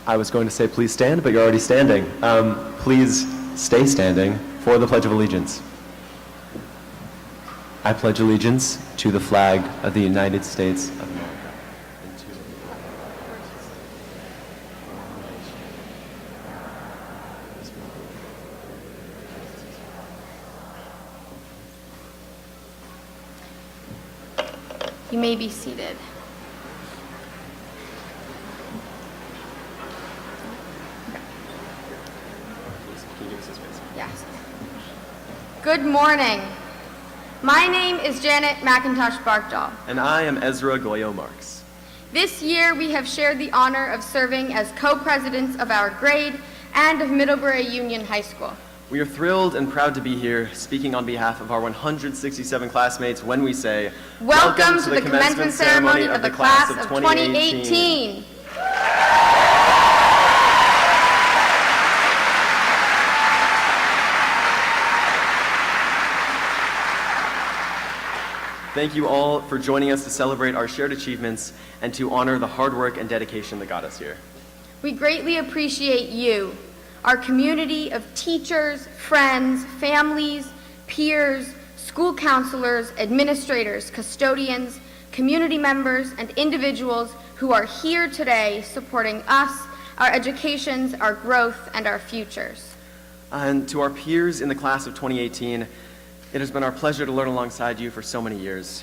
I was going to say please stand, but you're already standing. Please stay standing for the Pledge of Allegiance. I pledge allegiance to the flag of the United States of America. You may be seated. Yes. Good morning. My name is Janet McIntosh Barkdahl. And I am Ezra Goyo Marks. This year we have shared the honor of serving as co-presidents of our grade and of Middlebury Union High School. We are thrilled and proud to be here speaking on behalf of our 167 classmates when we say, Welcome to the commencement ceremony of the class of 2018. Thank you all for joining us to celebrate our shared achievements and to honor the hard work and dedication that got us here. We greatly appreciate you, our community of teachers, friends, families, peers, school counselors, administrators, custodians, community members, and individuals who are here today supporting us, our educations, our growth, and our futures. And to our peers in the class of 2018, it has been our pleasure to learn alongside you for so many years.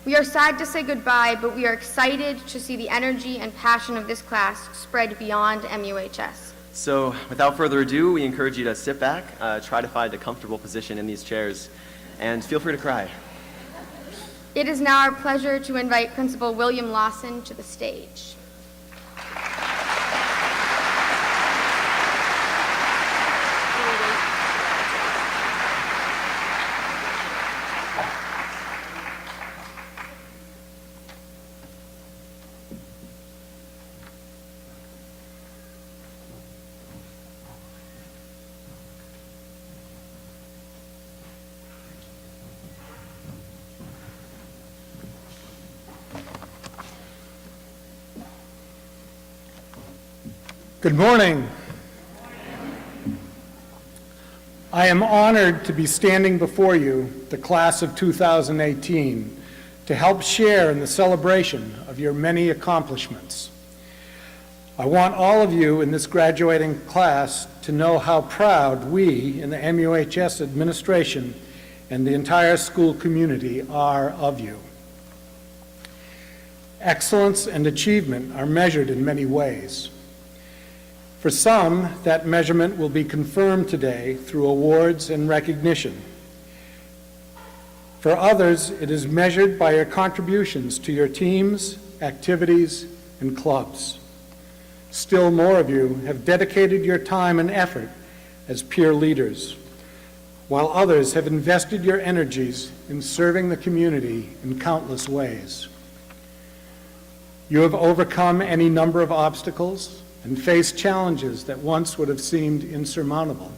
We are sad to say goodbye, but we are excited to see the energy and passion of this class spread beyond MUHS. So, without further ado, we encourage you to sit back, try to find a comfortable position in these chairs, and feel free to cry. It is now our pleasure to invite Principal William Lawson to the stage. Good morning. I am honored to be standing before you, the class of 2018, to help share in the celebration of your many accomplishments. I want all of you in this graduating class to know how proud we in the MUHS administration and the entire school community are of you. Excellence and achievement are measured in many ways. For some, that measurement will be confirmed today through awards and recognition. For others, it is measured by your contributions to your teams, activities, and clubs. Still more of you have dedicated your time and effort as peer leaders, while others have invested your energies in serving the community in countless ways. You have overcome any number of obstacles and faced challenges that once would have seemed insurmountable.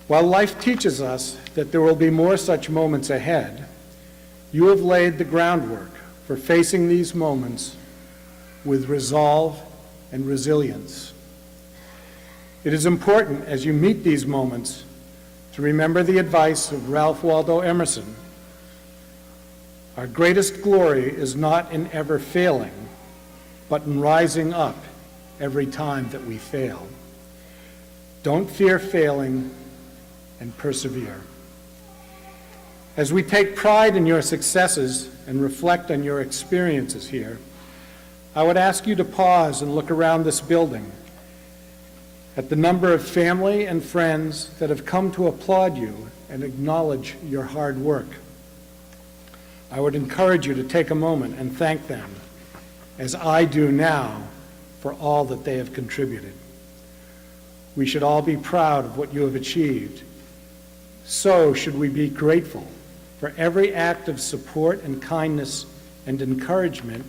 While life teaches us that there will be more such moments ahead, you have laid the groundwork for facing these moments with resolve and resilience. It is important as you meet these moments to remember the advice of Ralph Waldo Emerson. Our greatest glory is not in ever failing, but in rising up every time that we fail. Don't fear failing and persevere. As we take pride in your successes and reflect on your experiences here, I would ask you to pause and look around this building at the number of family and friends that have come to applaud you and acknowledge your hard work. I would encourage you to take a moment and thank them, as I do now, for all that they have contributed. We should all be proud of what you have achieved. So should we be grateful for every act of support and kindness and encouragement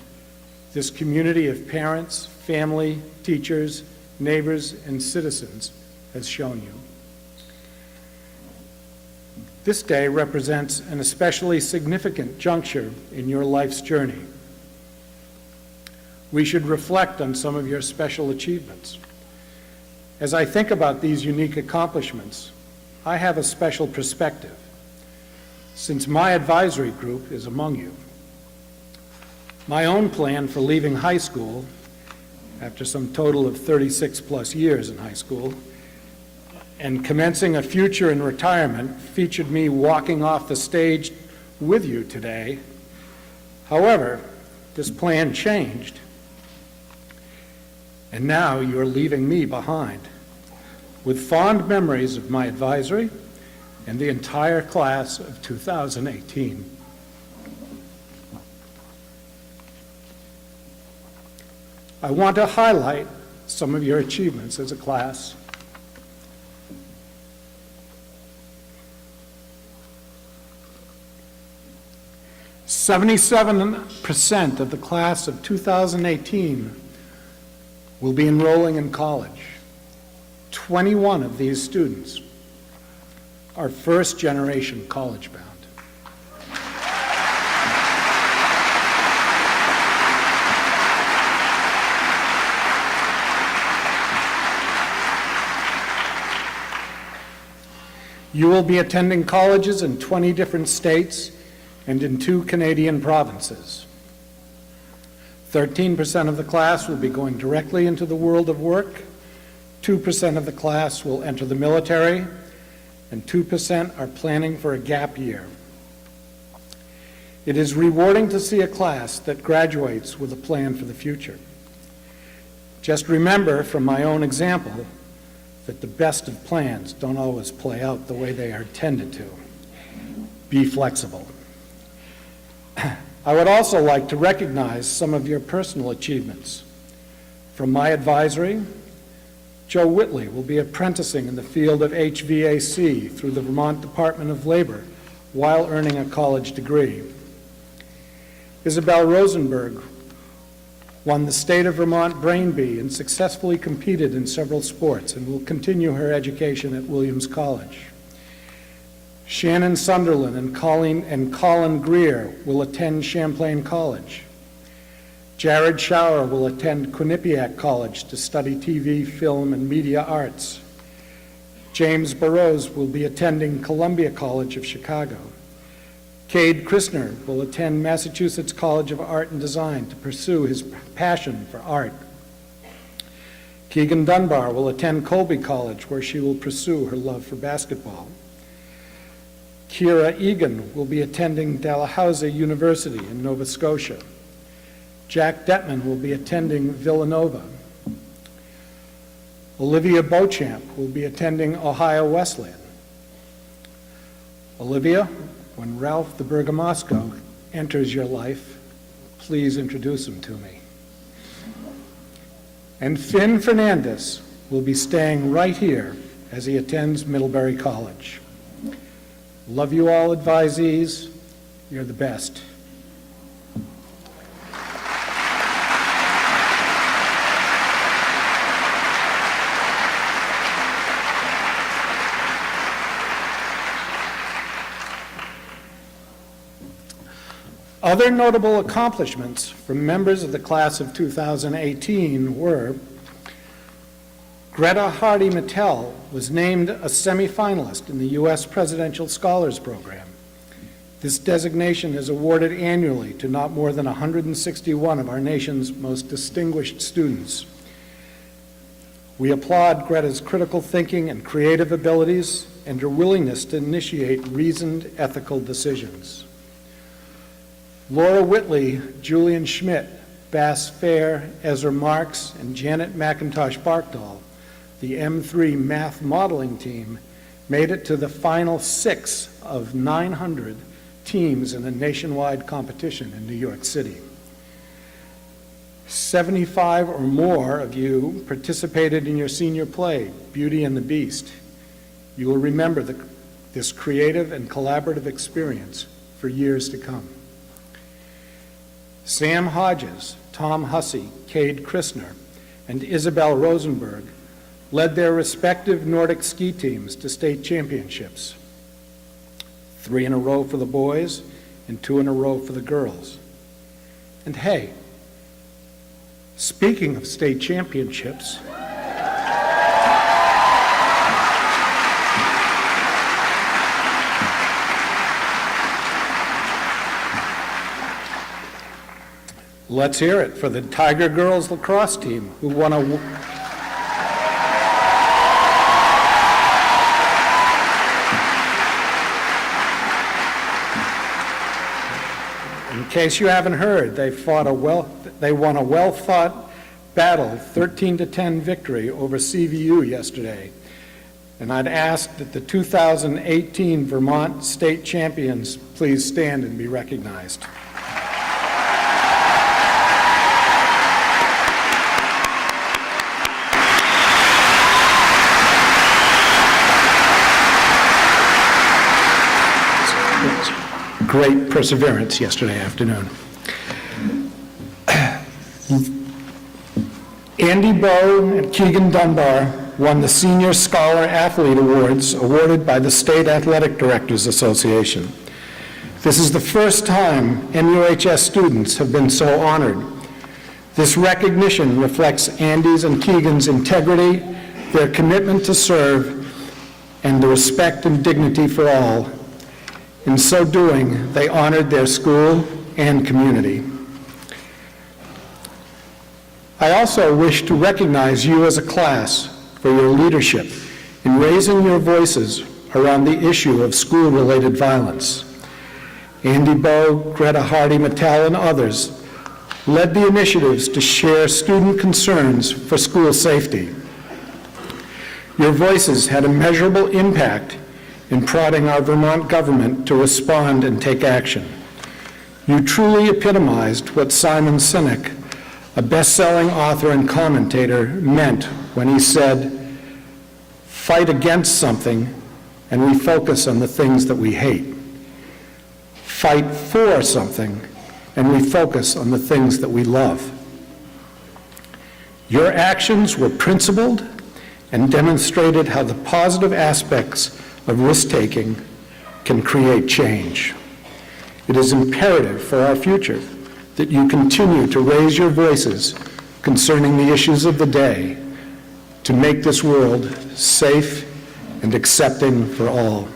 this community of parents, family, teachers, neighbors, and citizens has shown you. This day represents an especially significant juncture in your life's journey. We should reflect on some of your special achievements. As I think about these unique accomplishments, I have a special perspective, since my advisory group is among you. My own plan for leaving high school, after some total of 36 plus years in high school, and commencing a future in retirement, featured me walking off the stage with you today. However, this plan changed, and now you're leaving me behind, with fond memories of my advisory and the entire class of 2018. I want to highlight some of your achievements as a class. "77% of the class of 2018 will be enrolling in college. 21 of these students are first-generation college-bound. You will be attending colleges in 20 different states and in 2 Canadian provinces. 13% of the class will be going directly into the world of work, 2% of the class will enter the military, and 2% are planning for a gap year. It is rewarding to see a class that graduates with a plan for the future. Just remember from my own example that the best of plans don't always play out the way they are intended to. Be flexible. I would also like to recognize some of your personal achievements. From my advisory, Joe Whitley will be apprenticing in the field of HVAC through the Vermont Department of Labor while earning a college degree. Isabel Rosenberg won the State of Vermont Brain Bee and successfully competed in several sports and will continue her education at Williams College. Shannon Sunderland and Colin Greer will attend Champlain College. Jared Schauer will attend Quinnipiac College to study TV, film, and media arts. James Burrows will be attending Columbia College of Chicago. Cade Christner will attend Massachusetts College of Art and Design to pursue his passion for art. Keegan Dunbar will attend Colby College, where she will pursue her love for basketball. Kira Egan will be attending Dalhousie University in Nova Scotia. Jack Detman will be attending Villanova. Olivia Beauchamp will be attending Ohio Wesleyan. Olivia, when Ralph the Bergamasco enters your life, please introduce him to me. And Finn Fernandez will be staying right here as he attends Middlebury College. Love you all, advisees. You're the best. Other notable accomplishments from members of the class of 2018 were Greta Hardy Mattel was named a semifinalist in the U.S. Presidential Scholars Program. This designation is awarded annually to not more than 161 of our nation's most distinguished students. We applaud Greta's critical thinking and creative abilities and her willingness to initiate reasoned, ethical decisions. Laura Whitley, Julian Schmidt, Bass Fair, Ezra Marks, and Janet McIntosh Barkdahl, the M3 math modeling team, made it to the final 6 of 900 teams in a nationwide competition in New York City. 75 or more of you participated in your senior play, Beauty and the Beast. You will remember this creative and collaborative experience for years to come. Sam Hodges, Tom Hussey, Cade Christner, and Isabel Rosenberg led their respective Nordic ski teams to state championships. 3 in a row for the boys and 2 in a row for the girls. And hey, Speaking of state championships, let's hear it for the Tiger Girls lacrosse team, who won a... In case you haven't heard, they won a well-fought battle, 13-10 victory over CVU yesterday. And I'd ask that the 2018 Vermont State Champions please stand and be recognized. Great perseverance yesterday afternoon. Andy Bowe and Keegan Dunbar won the Senior Scholar Athlete Awards awarded by the State Athletic Directors Association. This is the first time MUHS students have been so honored. This recognition reflects Andy's and Keegan's integrity, their commitment to serve, and the respect and dignity for all. In so doing, they honored their school and community. I also wish to recognize you as a class for your leadership in raising your voices around the issue of school-related violence. Andy Bowe, Greta Hardy-Mattel, and others led the initiatives to share student concerns for school safety. Your voices had a measurable impact in prodding our Vermont government to respond and take action. You truly epitomized what Simon Sinek, a best-selling author and commentator, meant when he said, "Fight against something and we focus on the things that we hate. Fight for something and we focus on the things that we love." Your actions were principled and demonstrated how the positive aspects of risk-taking can create change. It is imperative for our future that you continue to raise your voices concerning the issues of the day to make this world safe and accepting for all.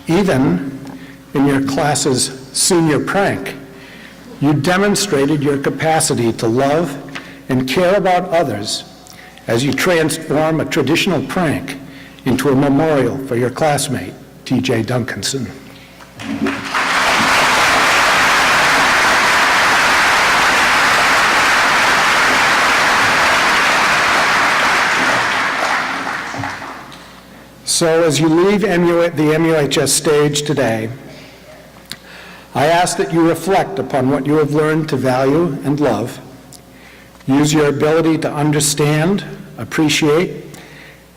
Even in your class's senior prank, you demonstrated your capacity to love and care about others as you transform a traditional prank into a memorial for your classmate, T.J. Duncanson. So as you leave the MUHS stage today, I ask that you reflect upon what you have learned to value and love. Use your ability to understand, appreciate,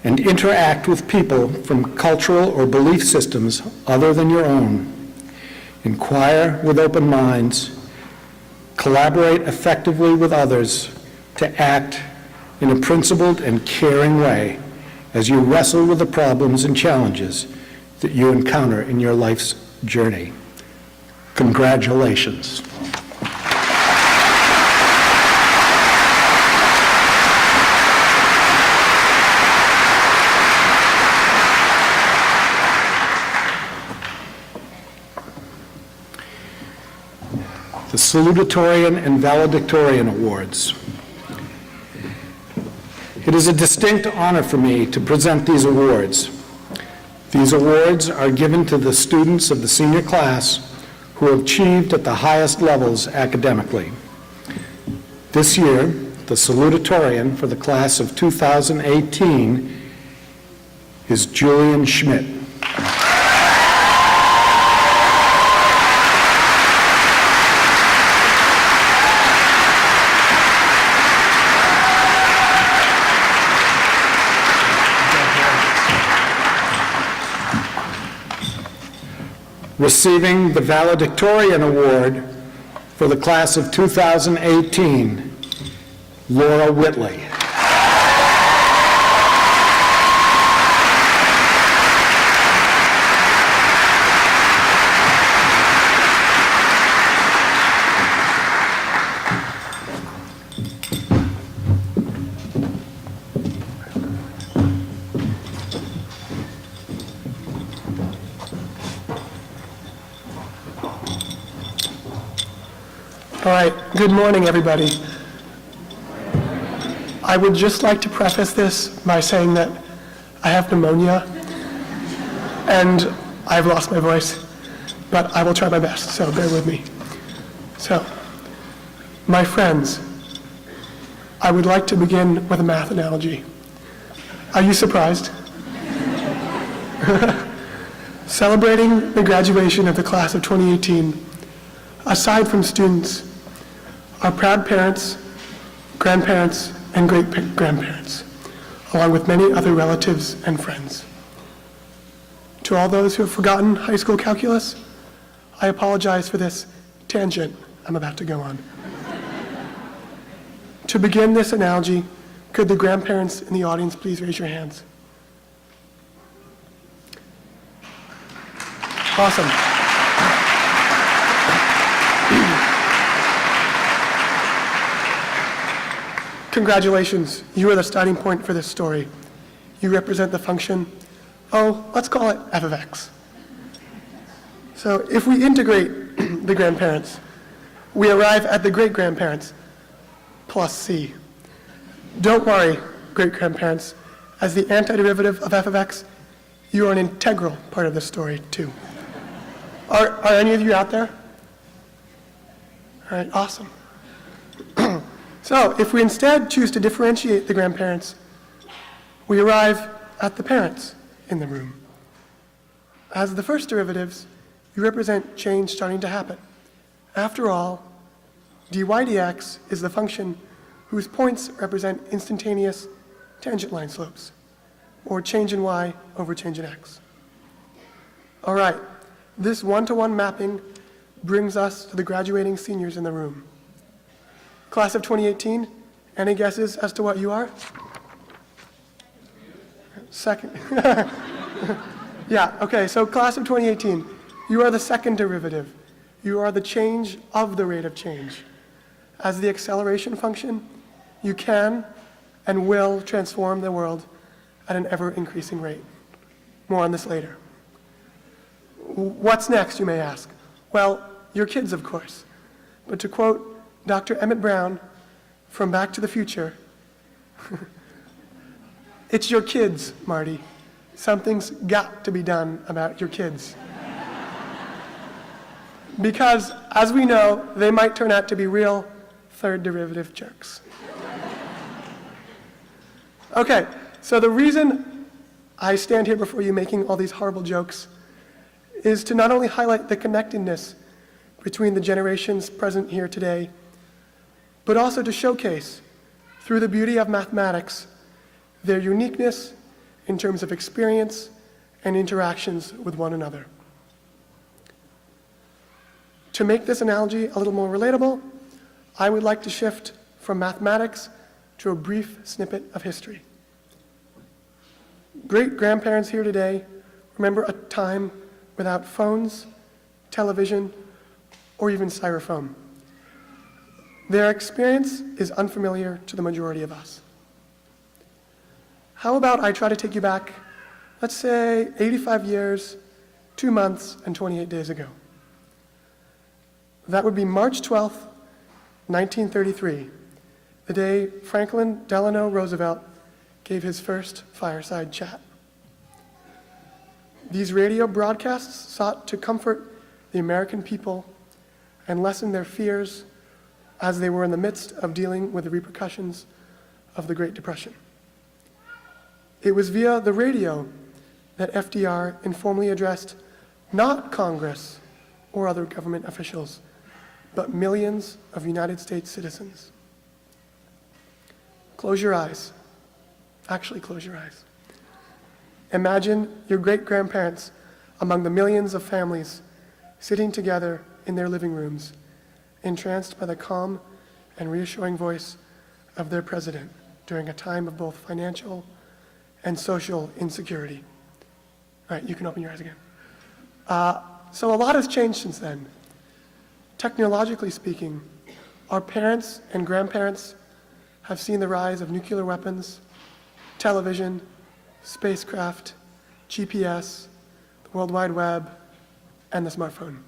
and interact with people from cultural or belief systems other than your own. Inquire with open minds. Collaborate effectively with others to act in a principled and caring way as you wrestle with the problems and challenges that you encounter in your life's journey. Congratulations. The Salutatorian and Valedictorian Awards. It is a distinct honor for me to present these awards. These awards are given to the students of the senior class who have achieved at the highest levels academically. This year, the Salutatorian for the class of 2018 is Julian Schmidt. Receiving the Valedictorian Award for the class of 2018, Laura Whitley. All right, good morning, everybody. I would just like to preface this by saying that I have pneumonia and I've lost my voice, but I will try my best, so bear with me. So, my friends, I would like to begin with a math analogy. Are you surprised? Celebrating the graduation of the class of 2018, aside from students, are proud parents, grandparents, and great-grandparents, along with many other relatives and friends. To all those who have forgotten high school calculus, I apologize for this tangent I'm about to go on. To begin this analogy, could the grandparents in the audience please raise your hands? Awesome. Congratulations, you are the starting point for this story. You represent the function, let's call it f of x. So if we integrate the grandparents, we arrive at the great-grandparents plus c. Don't worry, great-grandparents, as the antiderivative of f of x, you are an integral part of this story too. Are any of you out there? All right, awesome. So if we instead choose to differentiate the grandparents, we arrive at the parents in the room. As the first derivatives, you represent change starting to happen. After all, dy dx is the function whose points represent instantaneous tangent line slopes, or change in y over change in x. All right, this one-to-one mapping brings us to the graduating seniors in the room. Class of 2018, any guesses as to what you are? Second. Yeah, okay, so class of 2018, you are the second derivative. You are the change of the rate of change. As the acceleration function, you can and will transform the world at an ever-increasing rate. More on this later. What's next, you may ask? Well, your kids, of course. But to quote Dr. Emmett Brown from Back to the Future, it's your kids, Marty. Something's got to be done about your kids. Because, as we know, they might turn out to be real third derivative jerks. Okay, so the reason I stand here before you making all these horrible jokes is to not only highlight the connectedness between the generations present here today, but also to showcase, through the beauty of mathematics, their uniqueness in terms of experience and interactions with one another. To make this analogy a little more relatable, I would like to shift from mathematics to a brief snippet of history. Great-grandparents here today remember a time without phones, television, or even styrofoam. Their experience is unfamiliar to the majority of us. How about I try to take you back, let's say 85 years, 2 months, and 28 days ago. That would be March 12th, 1933, the day Franklin Delano Roosevelt gave his first fireside chat. These radio broadcasts sought to comfort the American people and lessen their fears as they were in the midst of dealing with the repercussions of the Great Depression. It was via the radio that FDR informally addressed not Congress or other government officials, but millions of United States citizens. Close your eyes. Actually, close your eyes. Imagine your great-grandparents among the millions of families sitting together in their living rooms, entranced by the calm and reassuring voice of their president during a time of both financial and social insecurity. All right, you can open your eyes again. So a lot has changed since then. Technologically speaking, our parents and grandparents have seen the rise of nuclear weapons, television, spacecraft, GPS, the World Wide Web, and the smartphone.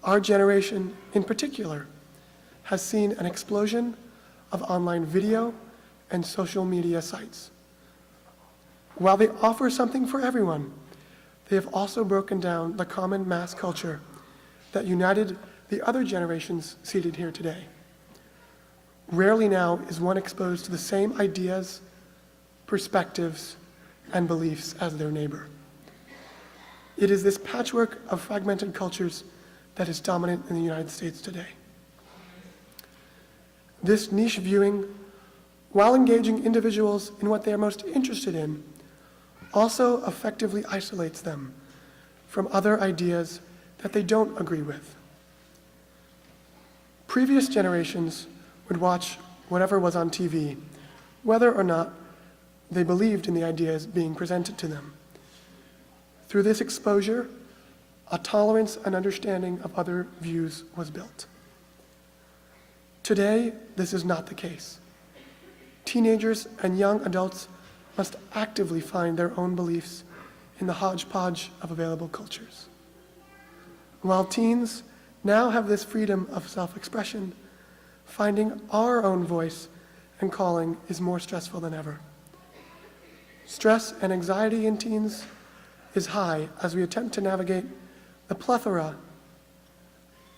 Our generation, in particular, has seen an explosion of online video and social media sites. While they offer something for everyone, they have also broken down the common mass culture that united the other generations seated here today. Rarely now is one exposed to the same ideas, perspectives, and beliefs as their neighbor. It is this patchwork of fragmented cultures that is dominant in the United States today. This niche viewing, while engaging individuals in what they are most interested in, also effectively isolates them from other ideas that they don't agree with. Previous generations would watch whatever was on TV, whether or not they believed in the ideas being presented to them. Through this exposure, a tolerance and understanding of other views was built. Today, this is not the case. Teenagers and young adults must actively find their own beliefs in the hodgepodge of available cultures. While teens now have this freedom of self-expression, finding our own voice and calling is more stressful than ever. Stress and anxiety in teens is high as we attempt to navigate the plethora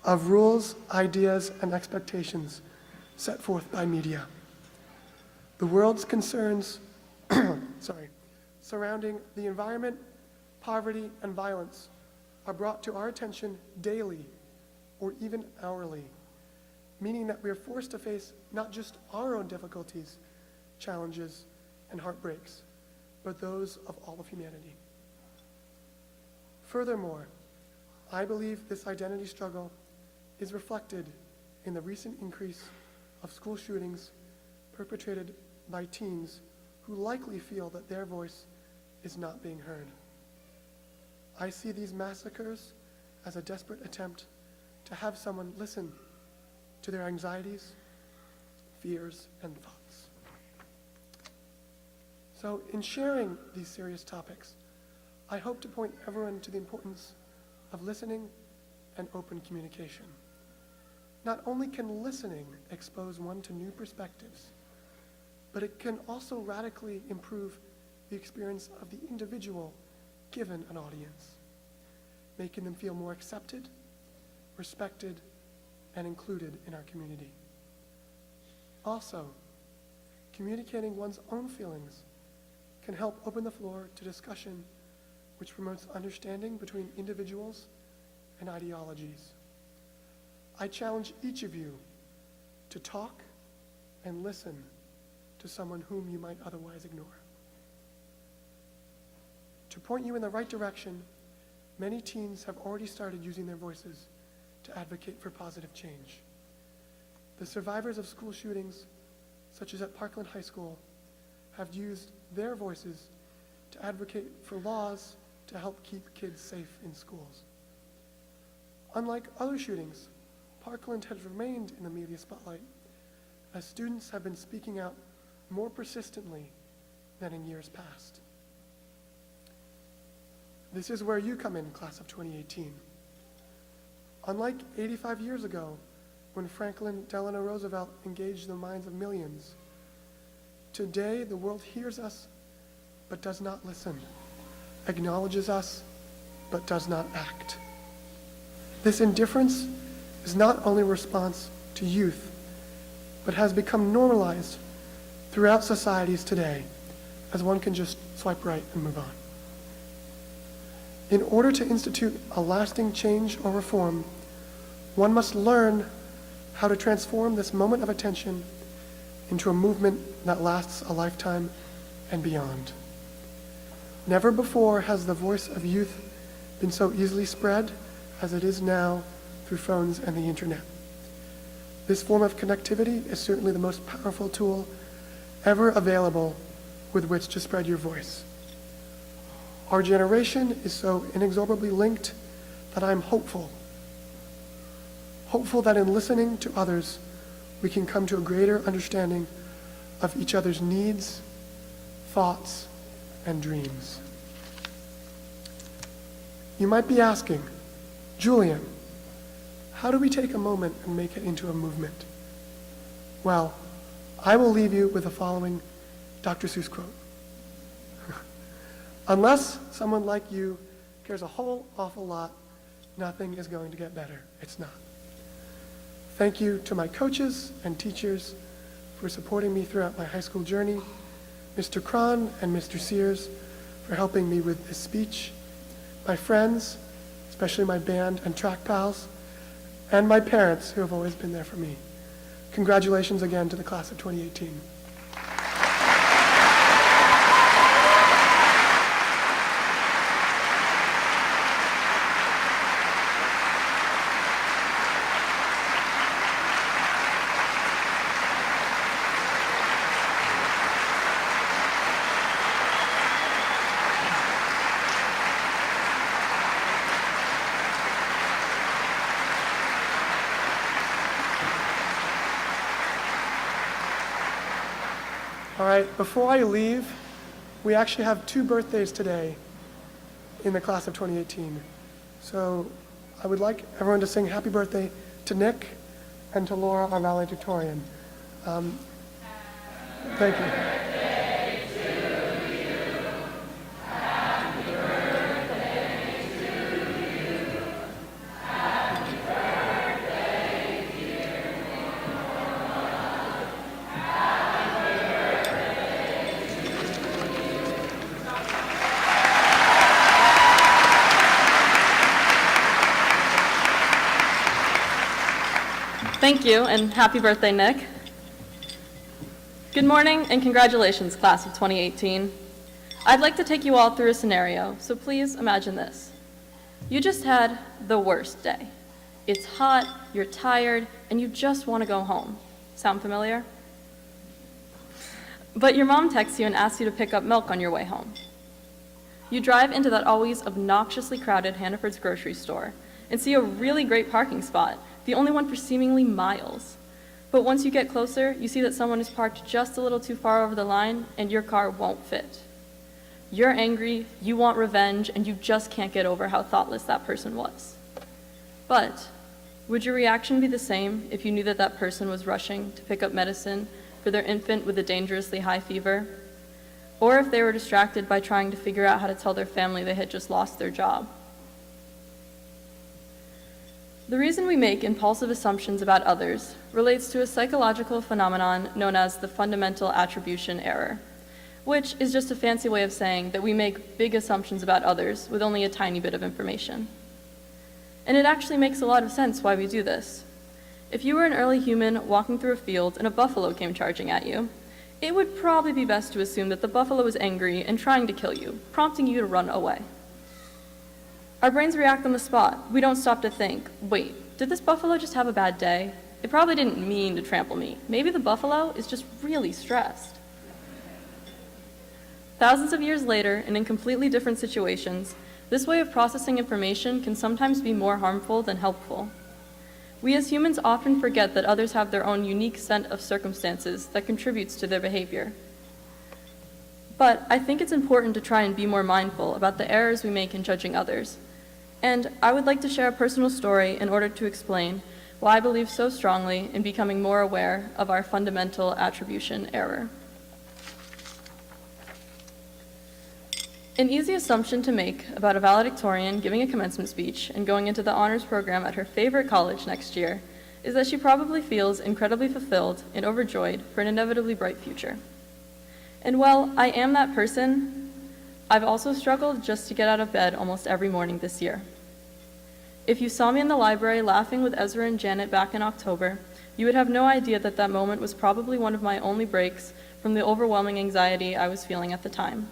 of rules, ideas, and expectations set forth by media. The world's concerns surrounding the environment, poverty, and violence are brought to our attention daily or even hourly, meaning that we are forced to face not just our own difficulties, challenges, and heartbreaks, but those of all of humanity. Furthermore, I believe this identity struggle is reflected in the recent increase of school shootings perpetrated by teens who likely feel that their voice is not being heard. I see these massacres as a desperate attempt to have someone listen to their anxieties, fears, and thoughts. So in sharing these serious topics, I hope to point everyone to the importance of listening and open communication. Not only can listening expose one to new perspectives, but it can also radically improve the experience of the individual given an audience, making them feel more accepted, respected, and included in our community. Also, communicating one's own feelings can help open the floor to discussion which promotes understanding between individuals and ideologies. I challenge each of you to talk and listen to someone whom you might otherwise ignore. To point you in the right direction, many teens have already started using their voices to advocate for positive change. The survivors of school shootings, such as at Parkland High School, have used their voices to advocate for laws to help keep kids safe in schools. Unlike other shootings, Parkland has remained in the media spotlight as students have been speaking out more persistently than in years past. This is where you come in, class of 2018. Unlike 85 years ago, when Franklin Delano Roosevelt engaged the minds of millions, today the world hears us but does not listen, acknowledges us but does not act. This indifference is not only a response to youth, but has become normalized throughout societies today, as one can just swipe right and move on. In order to institute a lasting change or reform, one must learn how to transform this moment of attention into a movement that lasts a lifetime and beyond. Never before has the voice of youth been so easily spread as it is now through phones and the internet. This form of connectivity is certainly the most powerful tool ever available with which to spread your voice. Our generation is so inexorably linked that I'm hopeful that in listening to others, we can come to a greater understanding of each other's needs, thoughts, and dreams. You might be asking, Julian, how do we take a moment and make it into a movement? Well, I will leave you with the following Dr. Seuss quote. Unless someone like you cares a whole awful lot, nothing is going to get better. It's not. Thank you to my coaches and teachers for supporting me throughout my high school journey, Mr. Cron and Mr. Sears for helping me with this speech, my friends, especially my band and track pals, and my parents who have always been there for me. Congratulations again to the class of 2018. All right, before I leave, we actually have 2 birthdays today in the class of 2018. So I would like everyone to sing happy birthday to Nick and to Laura, our valedictorian. Thank you. Thank you, and happy birthday, Nick. Good morning, and congratulations, class of 2018. I'd like to take you all through a scenario, so please imagine this. You just had the worst day. It's hot, you're tired, and you just want to go home. Sound familiar? But your mom texts you and asks you to pick up milk on your way home. You drive into that always obnoxiously crowded Hannaford's grocery store and see a really great parking spot, the only one for seemingly miles. But once you get closer, you see that someone is parked just a little too far over the line and your car won't fit. You're angry, you want revenge, and you just can't get over how thoughtless that person was. But would your reaction be the same if you knew that that person was rushing to pick up medicine for their infant with a dangerously high fever? Or if they were distracted by trying to figure out how to tell their family they had just lost their job? The reason we make impulsive assumptions about others relates to a psychological phenomenon known as the fundamental attribution error, which is just a fancy way of saying that we make big assumptions about others with only a tiny bit of information. And it actually makes a lot of sense why we do this. If you were an early human walking through a field and a buffalo came charging at you, it would probably be best to assume that the buffalo was angry and trying to kill you, prompting you to run away. Our brains react on the spot. We don't stop to think, wait, did this buffalo just have a bad day? It probably didn't mean to trample me. Maybe the buffalo is just really stressed. Thousands of years later, and in completely different situations, this way of processing information can sometimes be more harmful than helpful. We as humans often forget that others have their own unique set of circumstances that contributes to their behavior. But I think it's important to try and be more mindful about the errors we make in judging others. And I would like to share a personal story in order to explain why I believe so strongly in becoming more aware of our fundamental attribution error. An easy assumption to make about a valedictorian giving a commencement speech and going into the honors program at her favorite college next year is that she probably feels incredibly fulfilled and overjoyed for an inevitably bright future. And while I am that person, I've also struggled just to get out of bed almost every morning this year. If you saw me in the library laughing with Ezra and Janet back in October, you would have no idea that that moment was probably one of my only breaks from the overwhelming anxiety I was feeling at the time.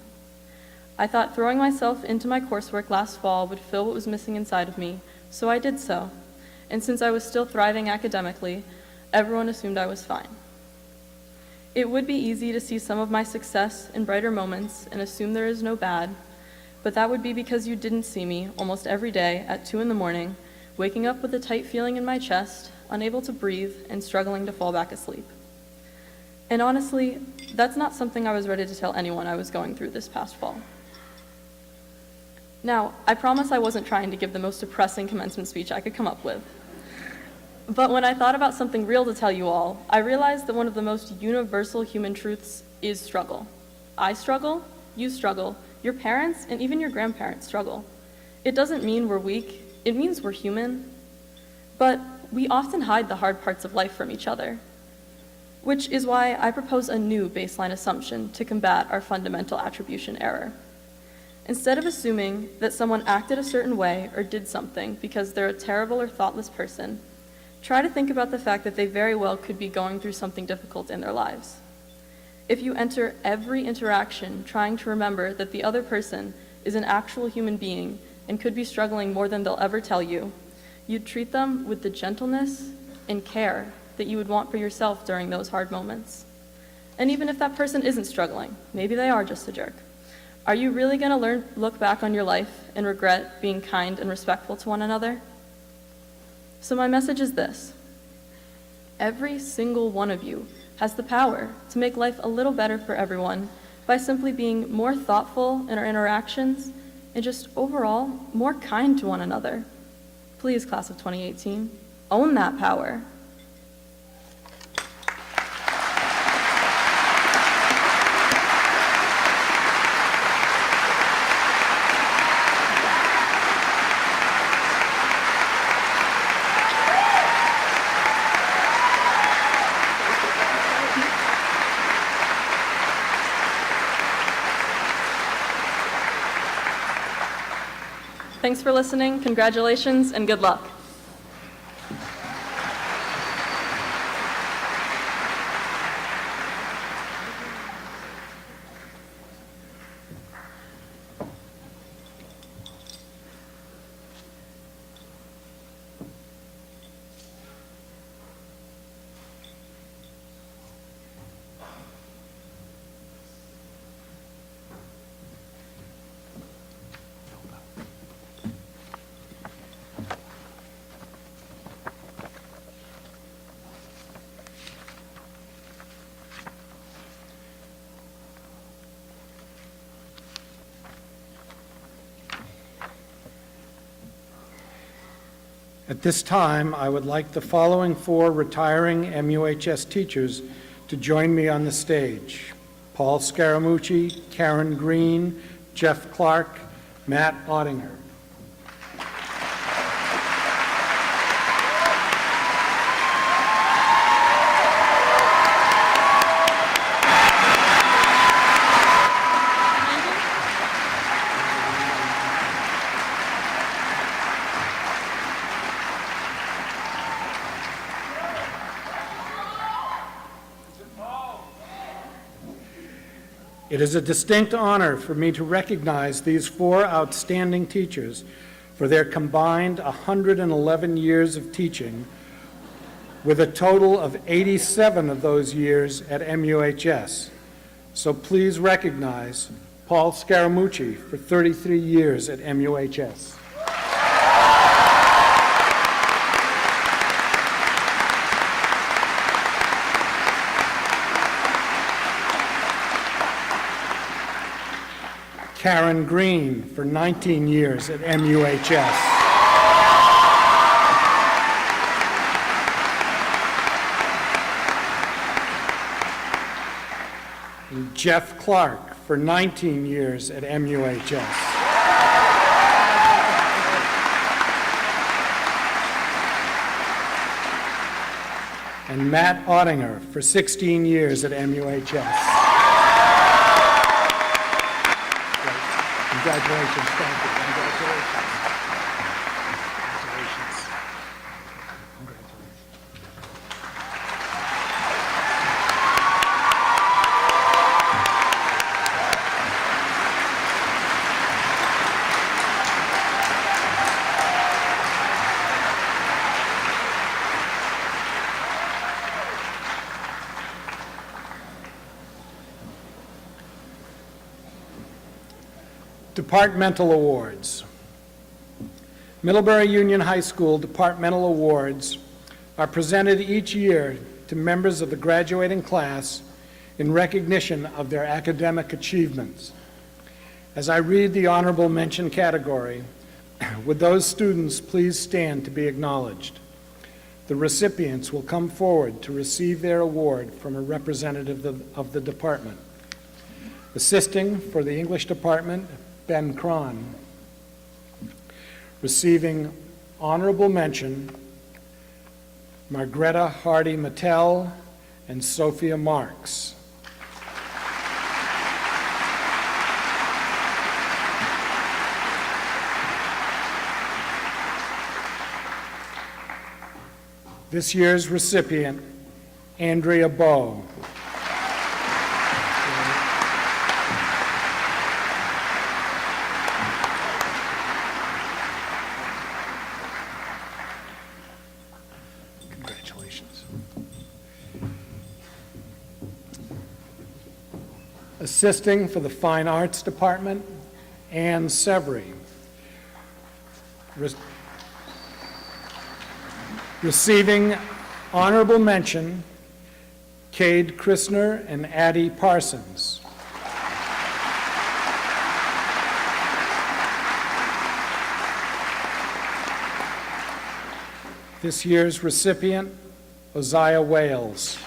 I thought throwing myself into my coursework last fall would fill what was missing inside of me, so I did so. And since I was still thriving academically, everyone assumed I was fine. It would be easy to see some of my success in brighter moments and assume there is no bad, but that would be because you didn't see me almost every day at 2 a.m, waking up with a tight feeling in my chest, unable to breathe, and struggling to fall back asleep. And honestly, that's not something I was ready to tell anyone I was going through this past fall. Now, I promise I wasn't trying to give the most depressing commencement speech I could come up with. But when I thought about something real to tell you all, I realized that one of the most universal human truths is struggle. I struggle, you struggle, your parents and even your grandparents struggle. It doesn't mean we're weak, it means we're human. But we often hide the hard parts of life from each other, which is why I propose a new baseline assumption to combat our fundamental attribution error. Instead of assuming that someone acted a certain way or did something because they're a terrible or thoughtless person, try to think about the fact that they very well could be going through something difficult in their lives. If you enter every interaction trying to remember that the other person is an actual human being and could be struggling more than they'll ever tell you, you'd treat them with the gentleness and care that you would want for yourself during those hard moments. And even if that person isn't struggling, maybe they are just a jerk, are you really going to look back on your life and regret being kind and respectful to one another? So my message is this: every single one of you has the power to make life a little better for everyone by simply being more thoughtful in our interactions and just overall more kind to one another. Please, class of 2018, own that power. Thanks for listening, congratulations, and good luck. At this time, I would like the following 4 retiring MUHS teachers to join me on the stage: Paul Scaramucci, Karen Green, Jeff Clark, Matt Ottinger. It is a distinct honor for me to recognize these 4 outstanding teachers for their combined 111 years of teaching, with a total of 87 of those years at MUHS. So please recognize Paul Scaramucci for 33 years at MUHS. Karen Green for 19 years at MUHS. And Jeff Clark for 19 years at MUHS. And Matt Ottinger for 16 years at MUHS. Congratulations, thank you. Congratulations. Departmental Awards. Middlebury Union High School Departmental Awards are presented each year to members of the graduating class in recognition of their academic achievements. As I read the honorable mention category, would those students please stand to be acknowledged? the recipients will come forward to receive their award from a representative of the department. Assisting for the English department, Ben Cron. Receiving honorable mention, Margreta Hardy Mattel and Sophia Marks. This year's recipient, Andrea Bowe. Congratulations. Assisting for the Fine Arts Department, Anne Severy. Receiving honorable mention, Cade Christner and Addie Parsons. This year's recipient, Uzziah Wales.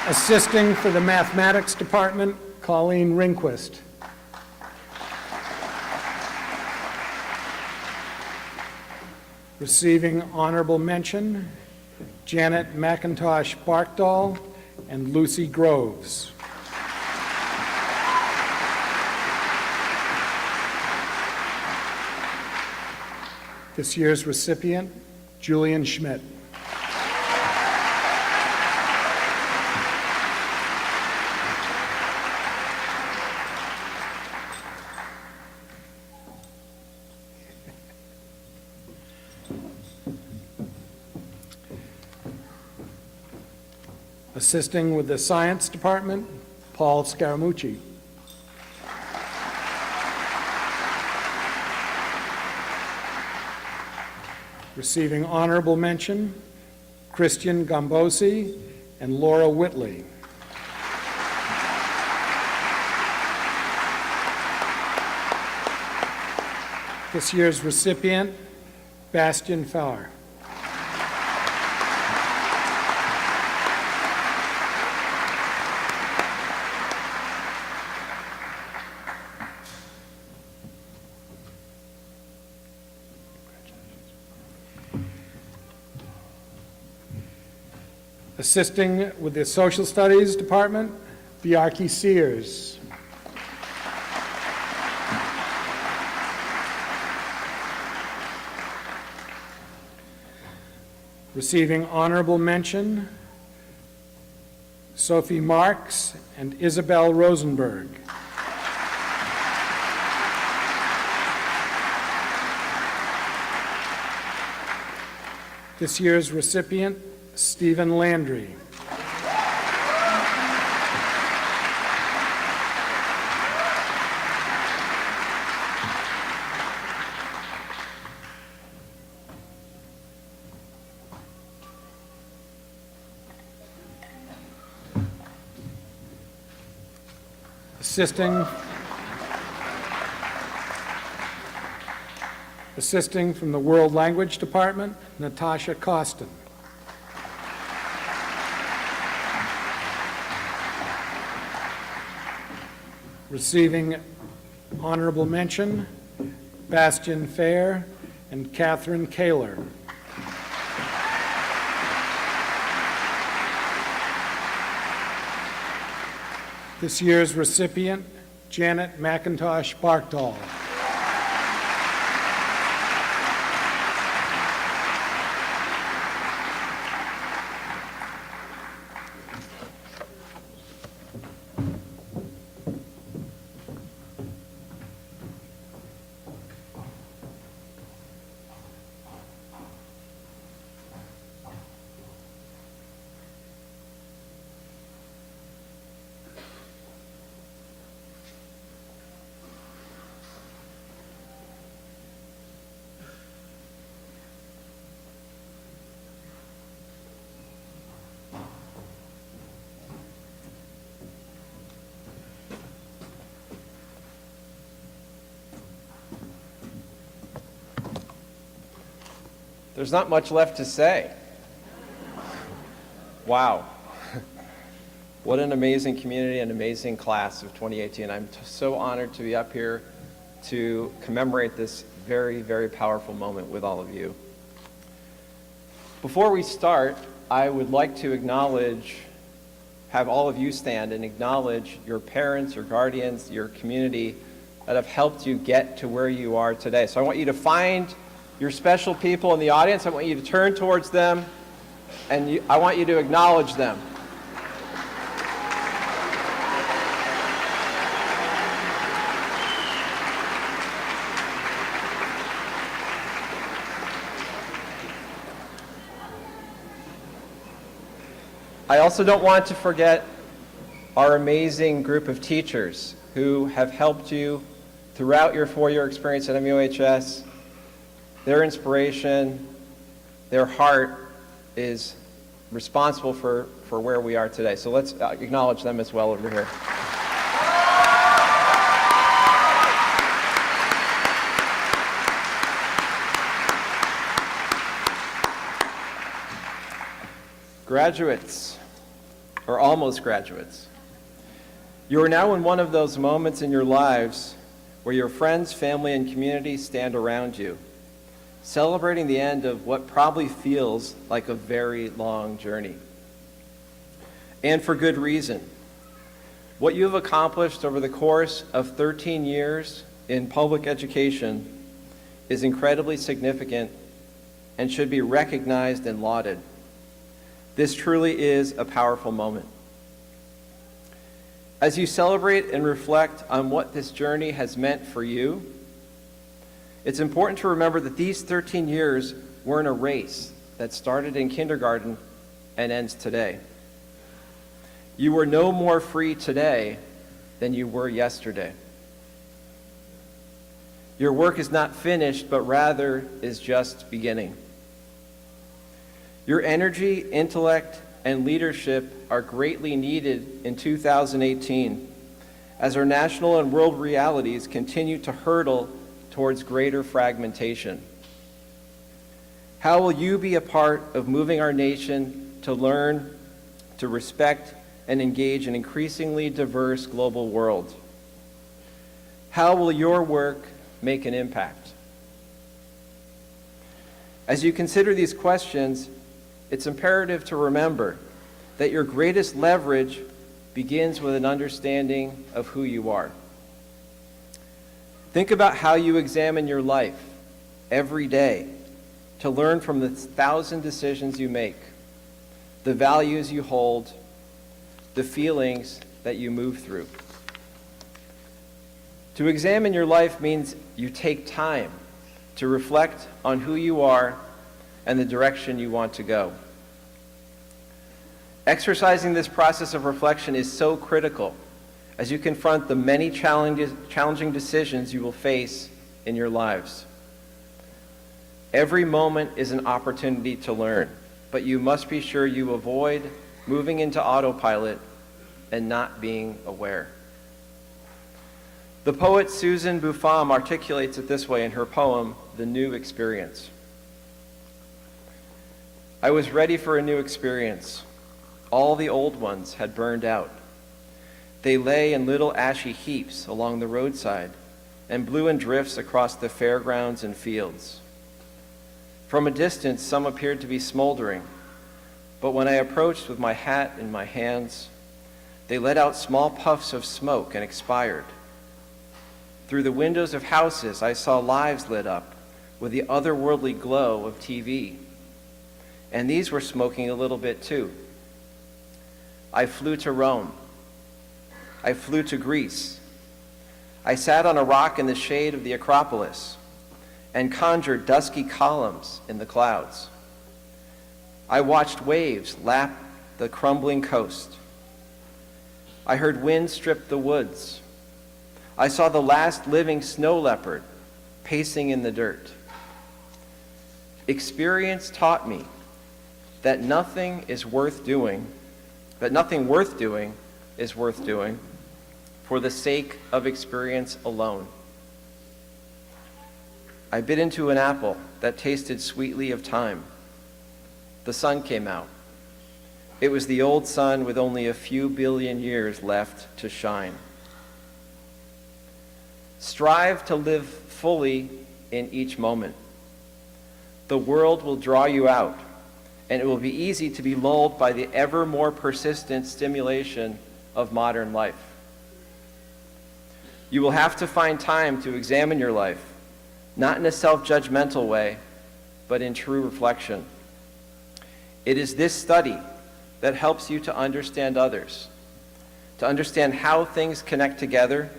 Assisting for the Mathematics Department, Colleen Ringquist. Receiving honorable mention, Janet McIntosh Barkdahl and Lucy Groves. This year's recipient, Julian Schmidt. Assisting with the Science Department, Paul Scaramucci. Receiving honorable mention, Christian Gombosi and Laura Whitley. This year's recipient, Bastian Fauer. Assisting with the Social Studies Department, Bjarke Sears. Receiving honorable mention, Sophie Marks and Isabel Rosenberg. This year's recipient, Stephen Landry. Assisting from the World Language Department, Natasha Costin. Receiving honorable mention, Bastian Fair and Catherine Kaler. This year's recipient, Janet McIntosh Barkdahl. there's not much left to say. Wow. What an amazing community and amazing class of 2018. I'm so honored to be up here to commemorate this very, very powerful moment with all of you. Before we start, I would like to have all of you stand and acknowledge your parents, your guardians, your community that have helped you get to where you are today. So I want you to find your special people in the audience. I want you to turn towards them, and I want you to acknowledge them. I also don't want to forget our amazing group of teachers who have helped you throughout your four-year experience at MUHS. Their inspiration, their heart is responsible for where we are today. So let's acknowledge them as well over here. Graduates, or almost graduates, you are now in one of those moments in your lives where your friends, family, and community stand around you, celebrating the end of what probably feels like a very long journey. And for good reason. What you have accomplished over the course of 13 years in public education is incredibly significant and should be recognized and lauded. This truly is a powerful moment. As you celebrate and reflect on what this journey has meant for you, it's important to remember that these 13 years weren't a race that started in kindergarten and ends today. You are no more free today than you were yesterday. Your work is not finished, but rather is just beginning. Your energy, intellect, and leadership are greatly needed in 2018 as our national and world realities continue to hurtle towards greater fragmentation. How will you be a part of moving our nation to learn, to respect, and engage an increasingly diverse global world? How will your work make an impact? As you consider these questions, it's imperative to remember that your greatest leverage begins with an understanding of who you are. Think about how you examine your life every day to learn from the 1,000 decisions you make, the values you hold, the feelings that you move through. To examine your life means you take time to reflect on who you are and the direction you want to go. Exercising this process of reflection is so critical as you confront the many challenging decisions you will face in your lives. Every moment is an opportunity to learn, but you must be sure you avoid moving into autopilot and not being aware. The poet Susan Buffon articulates it this way in her poem, The New Experience. I was ready for a new experience. All the old ones had burned out. They lay in little ashy heaps along the roadside and blew in drifts across the fairgrounds and fields. From a distance, some appeared to be smoldering, but when I approached with my hat in my hands, they let out small puffs of smoke and expired. Through the windows of houses, I saw lives lit up with the otherworldly glow of TV, and these were smoking a little bit too. I flew to Rome. I flew to Greece. I sat on a rock in the shade of the Acropolis and conjured dusky columns in the clouds. I watched waves lap the crumbling coast. I heard wind strip the woods. I saw the last living snow leopard pacing in the dirt. Experience taught me that nothing worth doing is worth doing for the sake of experience alone. I bit into an apple that tasted sweetly of time. The sun came out. It was the old sun with only a few billion years left to shine. Strive to live fully in each moment. The world will draw you out, and it will be easy to be lulled by the ever more persistent stimulation of modern life. You will have to find time to examine your life, not in a self-judgmental way, but in true reflection. It is this study that helps you to understand others, to understand how things connect together,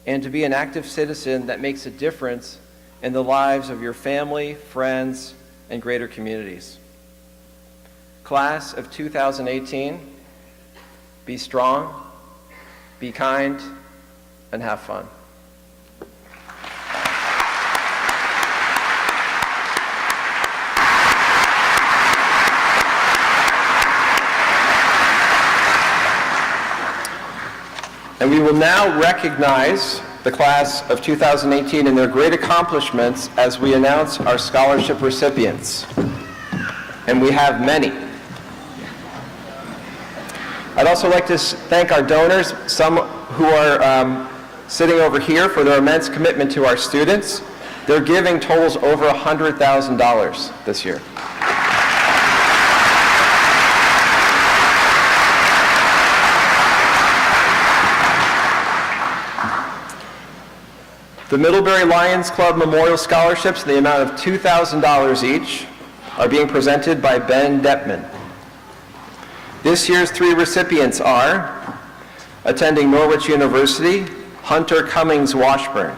and to be an active citizen that makes a difference in the lives of your family, friends, and greater communities. Class of 2018, be strong, be kind, and have fun. And we will now recognize the class of 2018 and their great accomplishments as we announce our scholarship recipients. And we have many. I'd also like to thank our donors, some who are sitting over here, for their immense commitment to our students. Their giving totals over $100,000 this year. The Middlebury Lions Club Memorial Scholarships in the amount of $2,000 each are being presented by Ben Deppman. This year's 3 recipients are attending Norwich University, Hunter Cummings Washburn.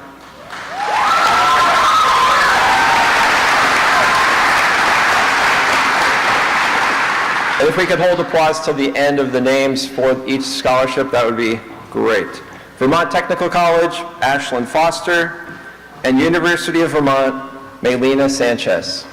And if we could hold applause till the end of the names for each scholarship, that would be great. Vermont Technical College, Ashlyn Foster, and University of Vermont, Melina Sanchez.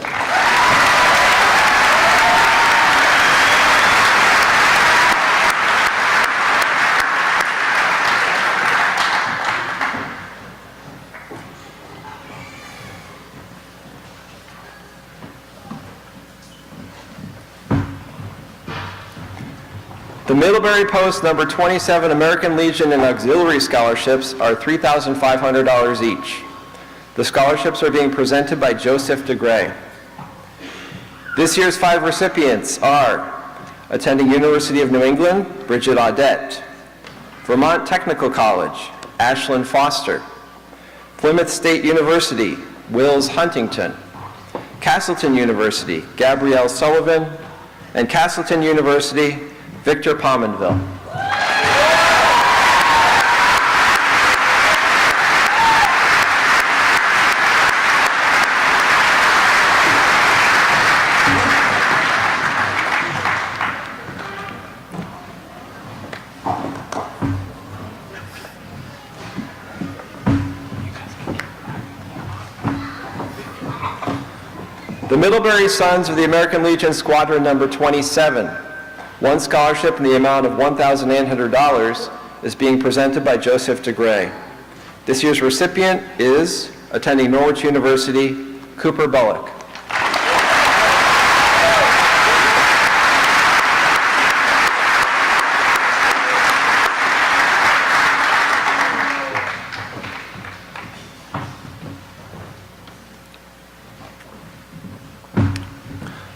The Middlebury Post number 27 American Legion and Auxilary scholarships are $3,500 each. The scholarships are being presented by Joseph DeGray. This year's 5 recipients are attending University of New England, Bridget Audette, Vermont Technical College, Ashlyn Foster, Plymouth State University, Wills Huntington, Castleton University, Gabrielle Sullivan, and Castleton University, Victor Pominville. The Middlebury Sons of the American Legion Squadron number 27. One scholarship in the amount of $1,800 is being presented by Joseph DeGray. This year's recipient is attending Norwich University, Cooper Bullock.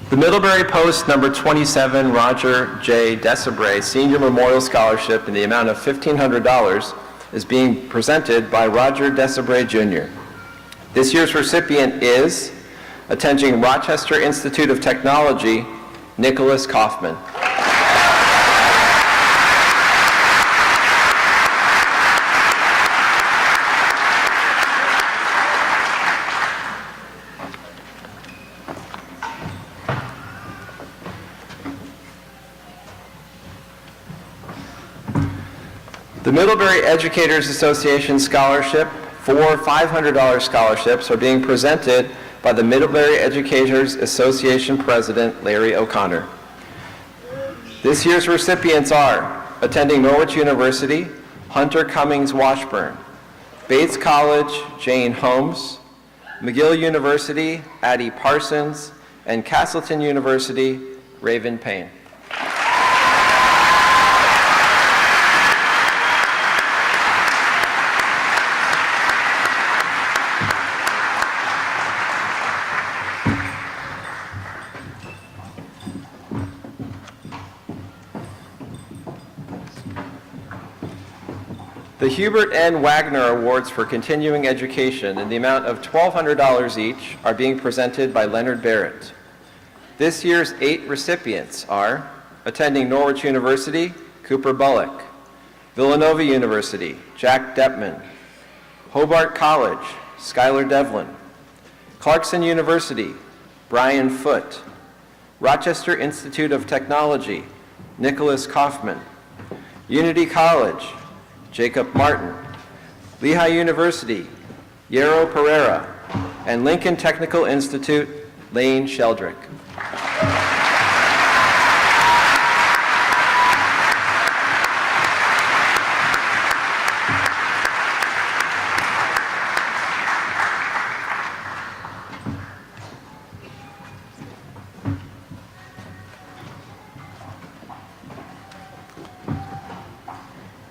The Middlebury Post number 27 Roger J. Desabray Senior Memorial Scholarship in the amount of $1,500 is being presented by Roger Desabray Jr. This year's recipient is attending Rochester Institute of Technology, Nicholas Kaufman. The Middlebury Educators Association Scholarship, 4 $500 scholarships, are being presented by the Middlebury Educators Association President, Larry O'Connor. This year's recipients are attending Norwich University, Hunter Cummings Washburn, Bates College, Jane Holmes, McGill University, Addie Parsons, and Castleton University, Raven Payne. The Hubert N. Wagner Awards for Continuing Education in the amount of $1,200 each are being presented by Leonard Barrett. This year's 8 recipients are attending Norwich University, Cooper Bullock; Villanova University, Jack Deppman; Hobart College, Skylar Devlin; Clarkson University, Brian Foote; Rochester Institute of Technology, Nicholas Kaufman; Unity College, Jacob Martin; Lehigh University, Yarrow Pereira; and Lincoln Technical Institute, Lane Sheldrick.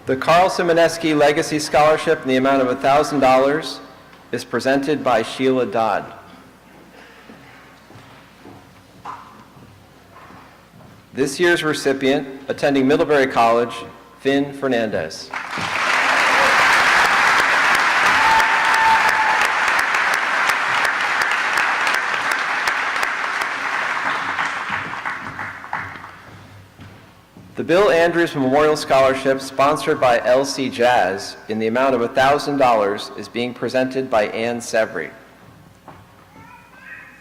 The Karl Simoneski Legacy Scholarship in the amount of $1,000 is presented by Sheila Dodd. This year's recipient, attending Middlebury College, Finn Fernandez. The Bill Andrews Memorial Scholarship, sponsored by LC Jazz, in the amount of $1,000 is being presented by Ann Severy.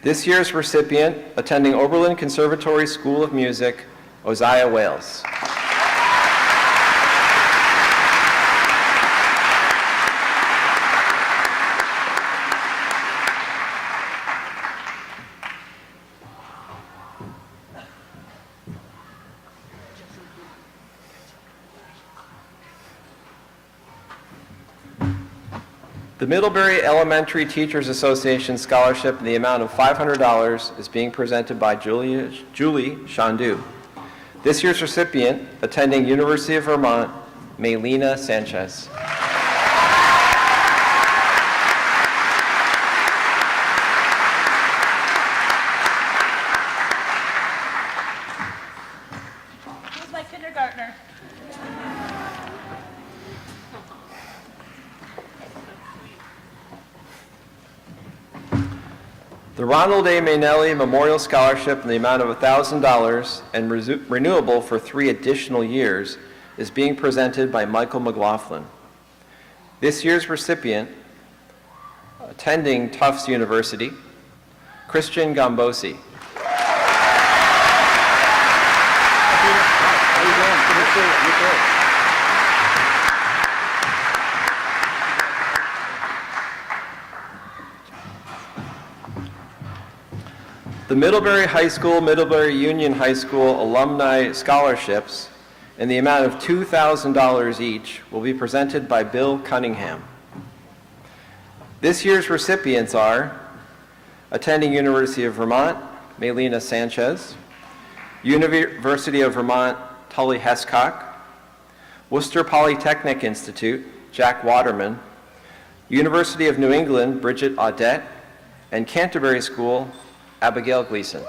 This year's recipient, attending Oberlin Conservatory School of Music, Oziah Wales. The Middlebury Elementary Teachers Association Scholarship in the amount of $500 is being presented by Julie Chandu. This year's recipient, attending University of Vermont, Maylena Sanchez. Who's my kindergartner? The Ronald A. Mainelli Memorial Scholarship in the amount of $1,000 and renewable for 3 additional years is being presented by Michael McLaughlin. This year's recipient, attending Tufts University, Christian Gambosi. The Middlebury High School, Middlebury Union High School Alumni Scholarships in the amount of $2,000 each will be presented by Bill Cunningham. This year's recipients are attending University of Vermont, Maylena Sanchez; University of Vermont, Tully Hescock; Worcester Polytechnic Institute, Jack Waterman; University of New England, Bridget Audette; and Canterbury School, Abigail Gleason.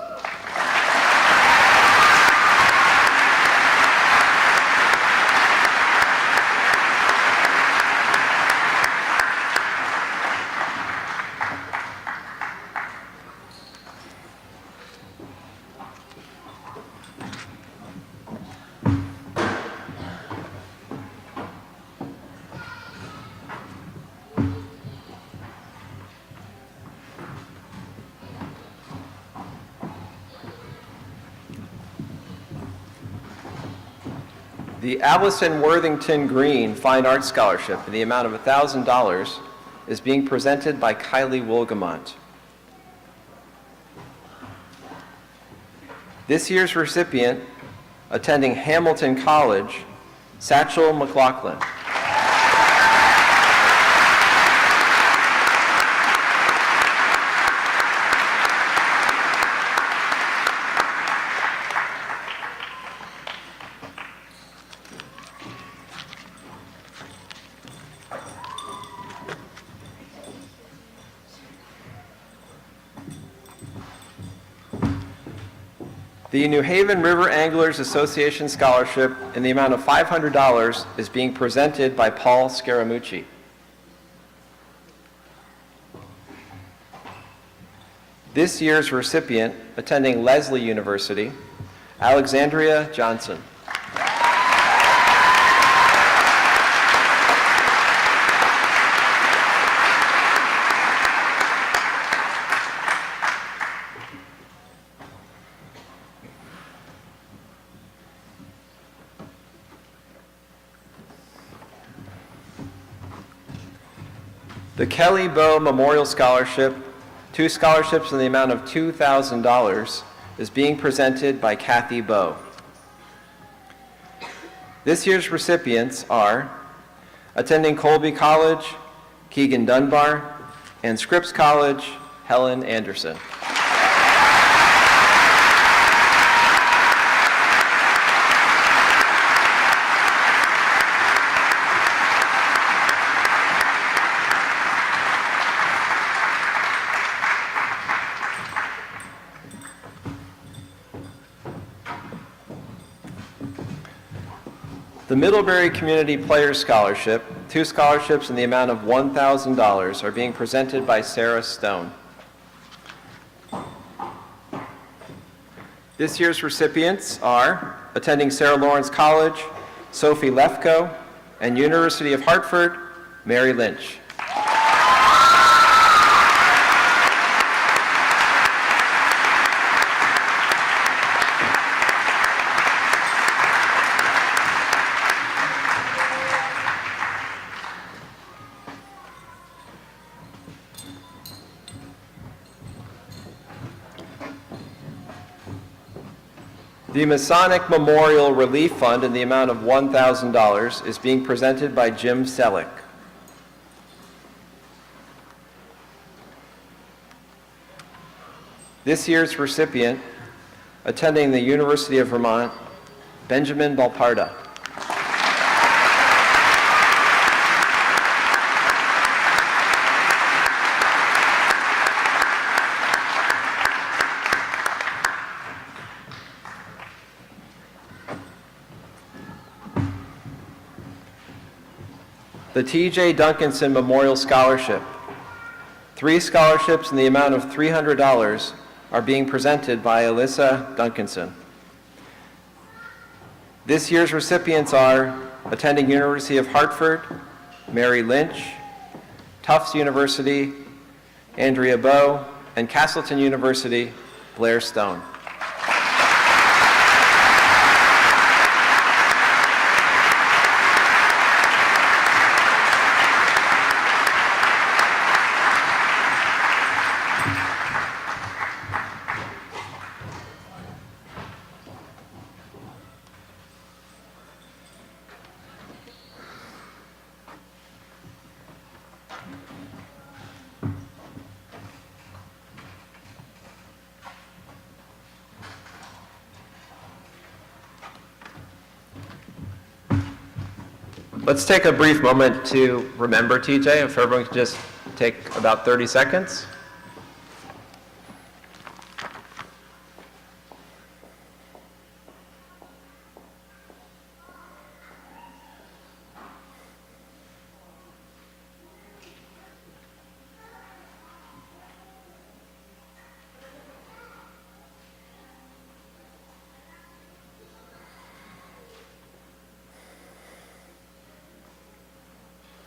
The Allison Worthington Green Fine Arts Scholarship in the amount of $1,000 is being presented by Kylie Wolgamont. This year's recipient, attending Hamilton College, Satchel McLaughlin. The New Haven River Anglers Association Scholarship in the amount of $500 is being presented by Paul Scaramucci. This year's recipient, attending Lesley University, Alexandria Johnson. The Kelly Bow Memorial Scholarship, 2 scholarships in the amount of $2,000, is being presented by Kathy Bow. This year's recipients are attending Colby College, Keegan Dunbar, and Scripps College, Helen Anderson. The Middlebury Community Players Scholarship, 2 scholarships in the amount of $1,000 are being presented by Sarah Stone. This year's recipients are attending Sarah Lawrence College, Sophie Lefko, and University of Hartford, Mary Lynch. The Masonic Memorial Relief Fund in the amount of $1,000 is being presented by Jim Selleck. This year's recipient, attending the University of Vermont, Benjamin Balparda. The T.J. Duncanson Memorial Scholarship. 3 scholarships in the amount of $300 are being presented by Alyssa Duncanson. This year's recipients are attending University of Hartford, Mary Lynch, Tufts University, Andrea Bow, and Castleton University, Blair Stone. Let's take a brief moment to remember TJ, if everyone could just take about 30 seconds.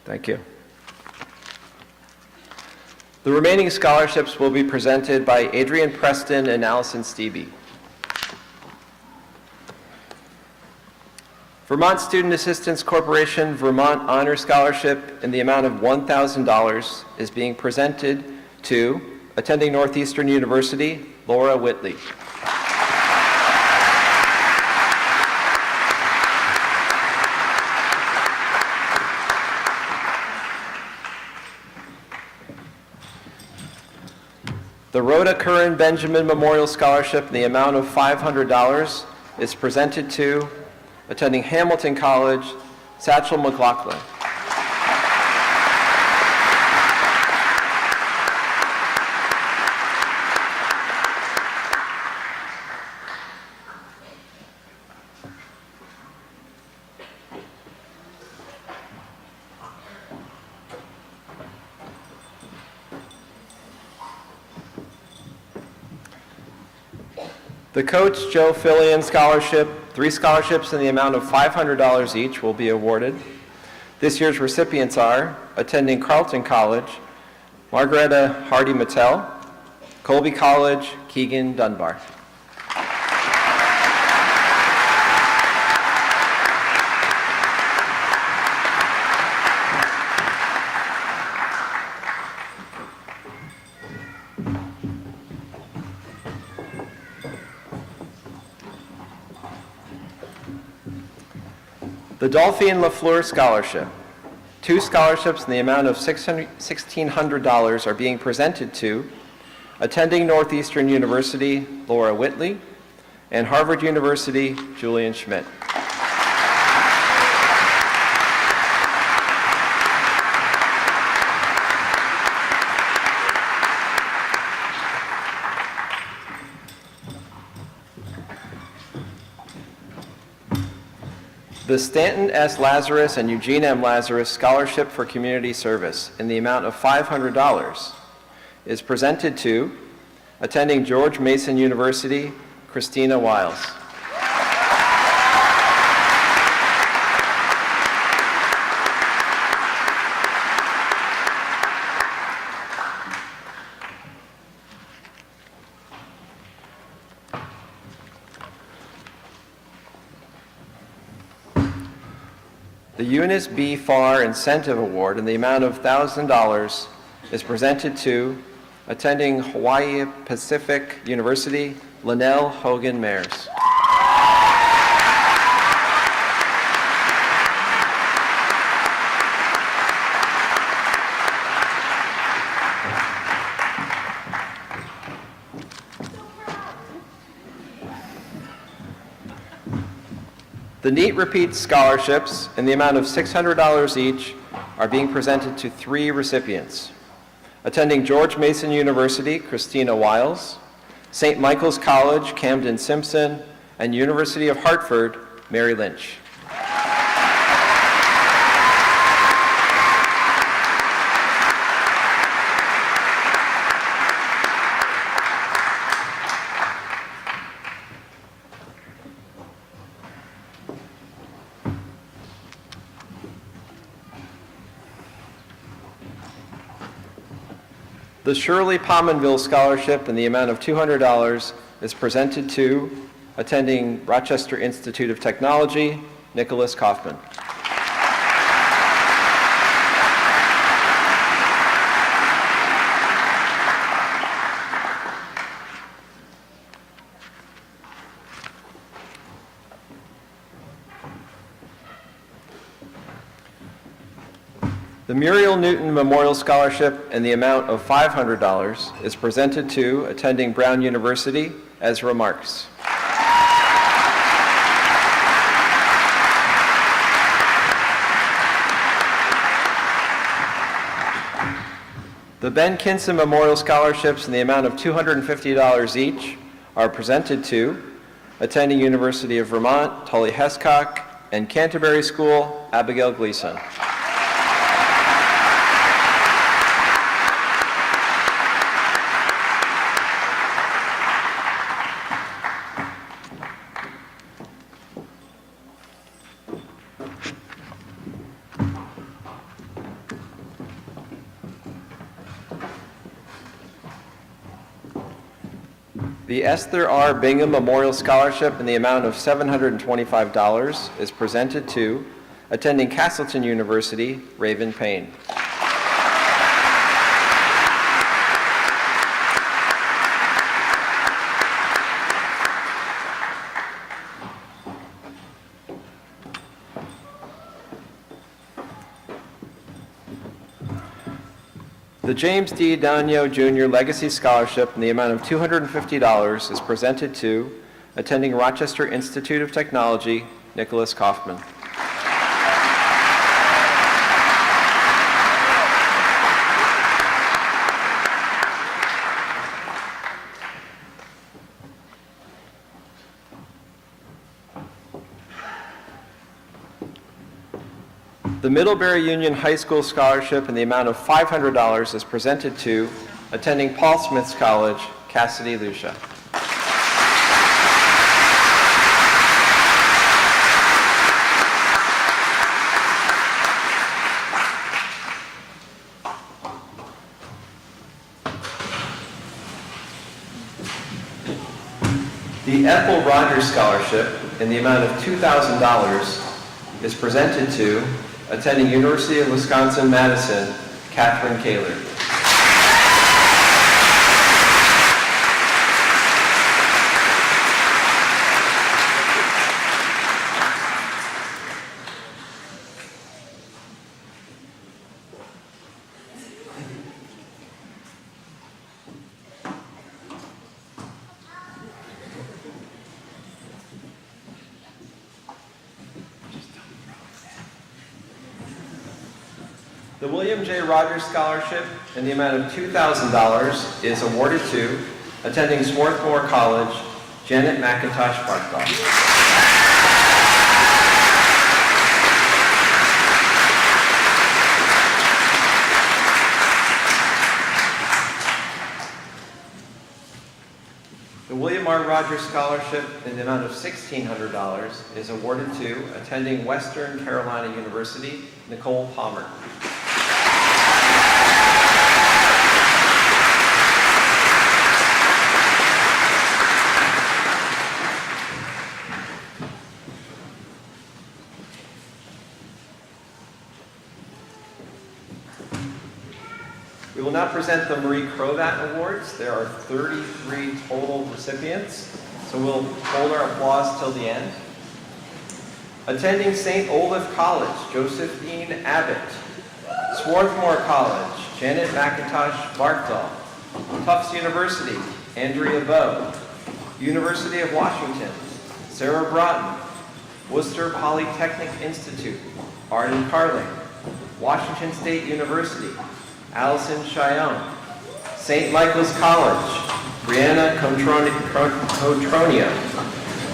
Thank you. The remaining scholarships will be presented by Adrian Preston and Allison Stevie. Vermont Student Assistance Corporation Vermont Honor Scholarship in the amount of $1,000 is being presented to attending Northeastern University, Laura Whitley. The Rhoda Curran Benjamin Memorial Scholarship in the amount of $500 is presented to attending Hamilton College, Satchel McLaughlin. The Coach Joe Fillion Scholarship, 3 scholarships in the amount of $500 each will be awarded. This year's recipients are attending Carleton College, Margaretta Hardy Mattel, Colby College, Keegan Dunbar. The Dolphine LaFleur Scholarship. 2 scholarships in the amount of $1,600 are being presented to attending Northeastern University, Laura Whitley, and Harvard University, Julian Schmidt. The Stanton S. Lazarus and Eugene M. Lazarus Scholarship for Community Service in the amount of $500 is presented to attending George Mason University, Christina Wiles. The Eunice B. Farr Incentive Award in the amount of $1,000 is presented to attending Hawaii Pacific University, Linnell Hogan Mayers. The NEAT Repeat Scholarships in the amount of $600 each are being presented to 3 recipients. Attending George Mason University, Christina Wiles, St. Michael's College, Camden Simpson, and University of Hartford, Mary Lynch. The Shirley Pominville Scholarship in the amount of $200 is presented to attending Rochester Institute of Technology, Nicholas Kaufman. The Muriel Newton Memorial Scholarship in the amount of $500 is presented to attending Brown University, Ezra Marks. The Ben Kinson Memorial Scholarships in the amount of $250 each are presented to attending University of Vermont, Tully Hescock, and Canterbury School, Abigail Gleason. The Esther R. Bingham Memorial Scholarship in the amount of $725 is presented to attending Castleton University, Raven Payne. The James D. Dagno Jr. Legacy Scholarship in the amount of $250 is presented to attending Rochester Institute of Technology, Nicholas Kaufman. The Middlebury Union High School Scholarship in the amount of $500 is presented to attending Paul Smith's College, Cassidy Lucia. Rogers Scholarship in the amount of $2,000 is presented to attending University of Wisconsin-Madison, Catherine Kaler. The William J. Rogers Scholarship in the amount of $2,000 is awarded to attending Swarthmore College, Janet McIntosh Barkdahl. The William R. Rogers Scholarship in the amount of $1,600 is awarded to attending Western Carolina University, Nicole Palmer. We will now present the Marie Crovat Awards. There are 33 total recipients, so we'll hold our applause till the end. Attending St. Olaf College, Josephine Abbott. Swarthmore College, Janet McIntosh Barkdahl. Tufts University, Andrea Bowe. University of Washington, Sarah Broughton. Worcester Polytechnic Institute, Arden Carling. Washington State University, Allison Cheyenne. St. Michael's College, Brianna Cotronia.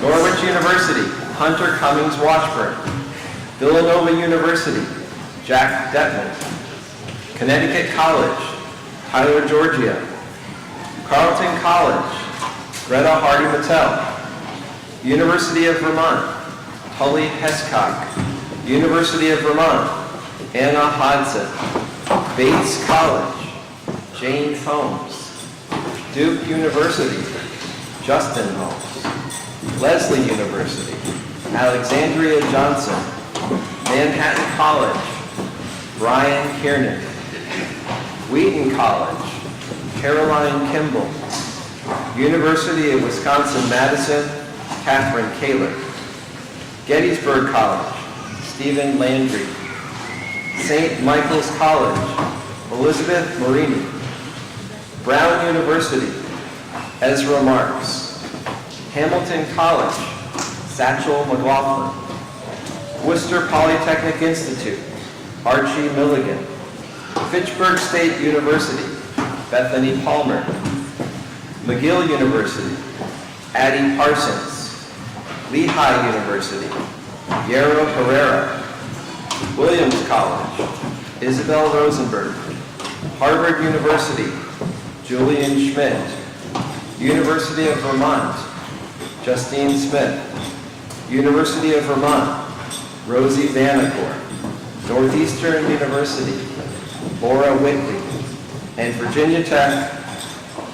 Norwich University, Hunter Cummings Washburn. Villanova University, Jack Detman. Connecticut College, Tyler Georgia. Carleton College, Greta Hardy Mattel. University of Vermont, Tully Hescock. University of Vermont, Anna Hodson. Bates College, Jane Holmes. Duke University, Justin Holmes. Leslie University, Alexandria Johnson. Manhattan College, Brian Kiernan. Wheaton College, Caroline Kimball. University of Wisconsin-Madison, Catherine Kaler. Gettysburg College, Stephen Landry. St. Michael's College, Elizabeth Marini. Brown University, Ezra Marks. Hamilton College, Satchel McLaughlin. Worcester Polytechnic Institute, Archie Milligan. Fitchburg State University, Bethany Palmer. McGill University, Addie Parsons. Lehigh University, Yarrow Herrera. Williams College, Isabel Rosenberg. Harvard University, Julian Schmidt. University of Vermont, Justine Smith. University of Vermont, Rosie Vanacore. Northeastern University, Laura Whitley. And Virginia Tech,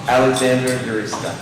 Alexander Urista.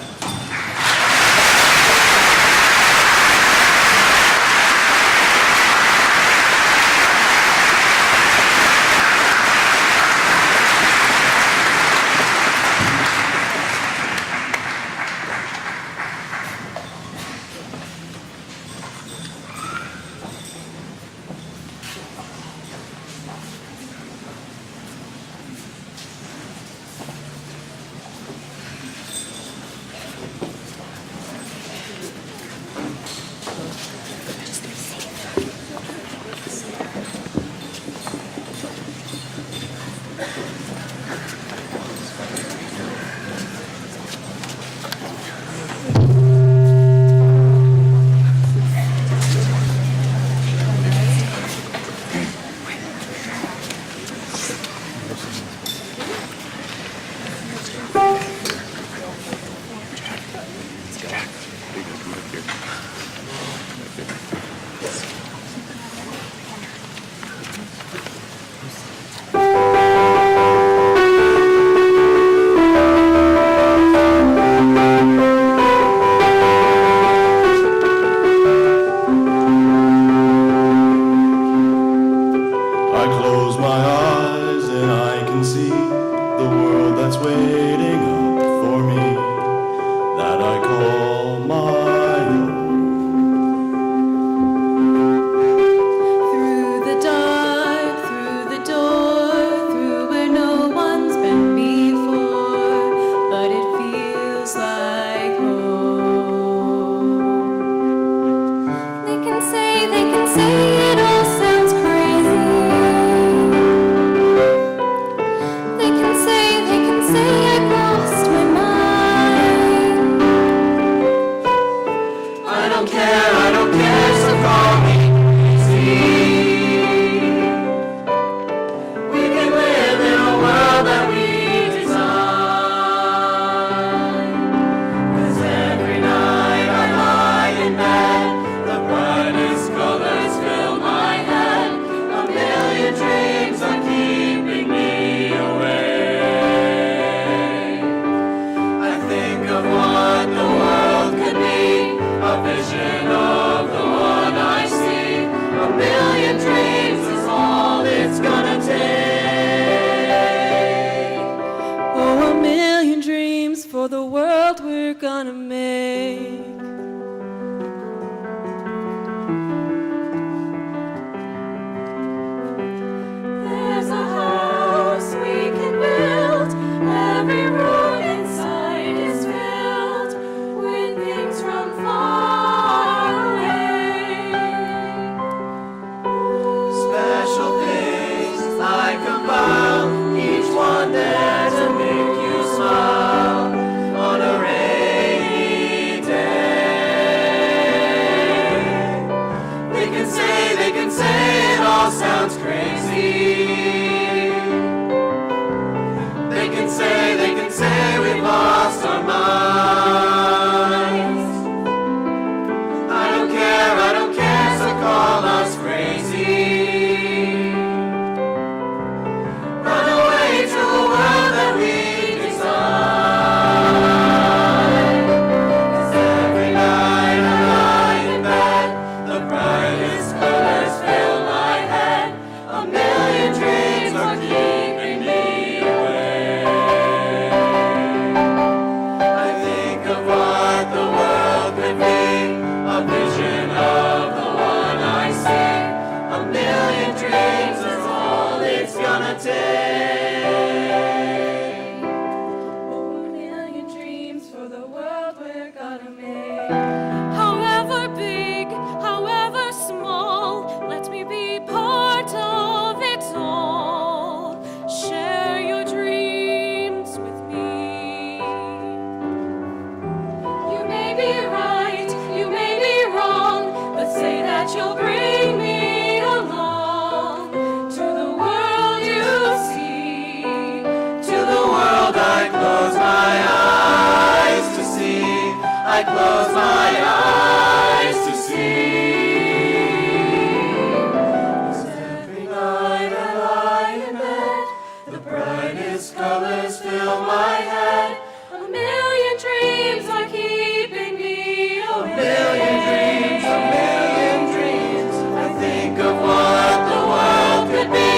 they can say it all sounds crazy. They can say we've lost our minds. I don't care, so call us crazy. Run away to a world that we design. 'Cause every night I lie in bed, the brightest colors fill my head. A million dreams are keeping me awake. I think of what the world could be, a vision of the one I see. A million dreams is all it's gonna take. A million dreams for the world we're gonna make. However big, however small, let me be part of it all. Share your dreams with me. You may be right, you may be wrong, but say that you'll bring me along to the world you see. To the world I close my eyes to see. I close my eyes to see. 'Cause every night I lie in bed, the brightest colors fill my head. A million dreams are keeping me A awake. million dreams, a million dreams. I think of what the world could be,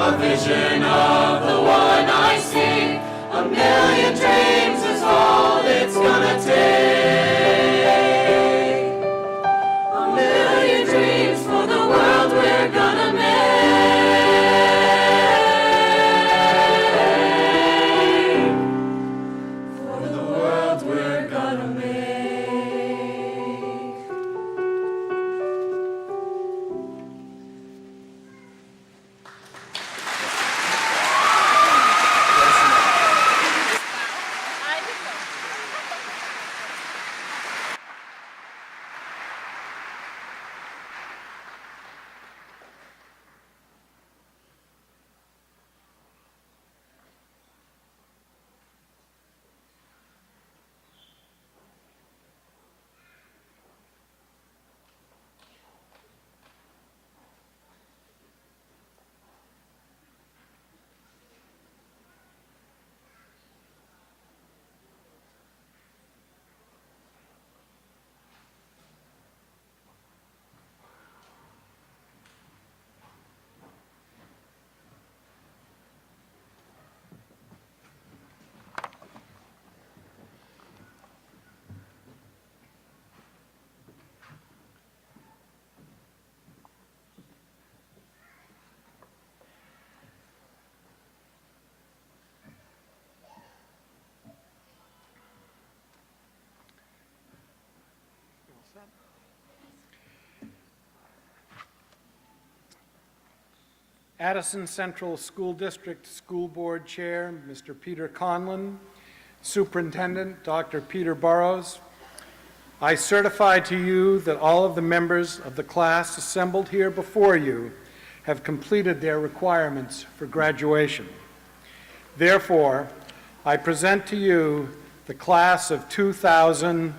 a vision of the one I see. A million dreams is all it's gonna take. A million dreams for the world we're gonna make. For the world we're gonna make. Addison Central School District School Board Chair, Mr. Peter Conlon, Superintendent, Dr. Peter Burrows, I certify to you that all of the members of the class assembled here before you have completed their requirements for graduation. Therefore, I present to you the class of 2000.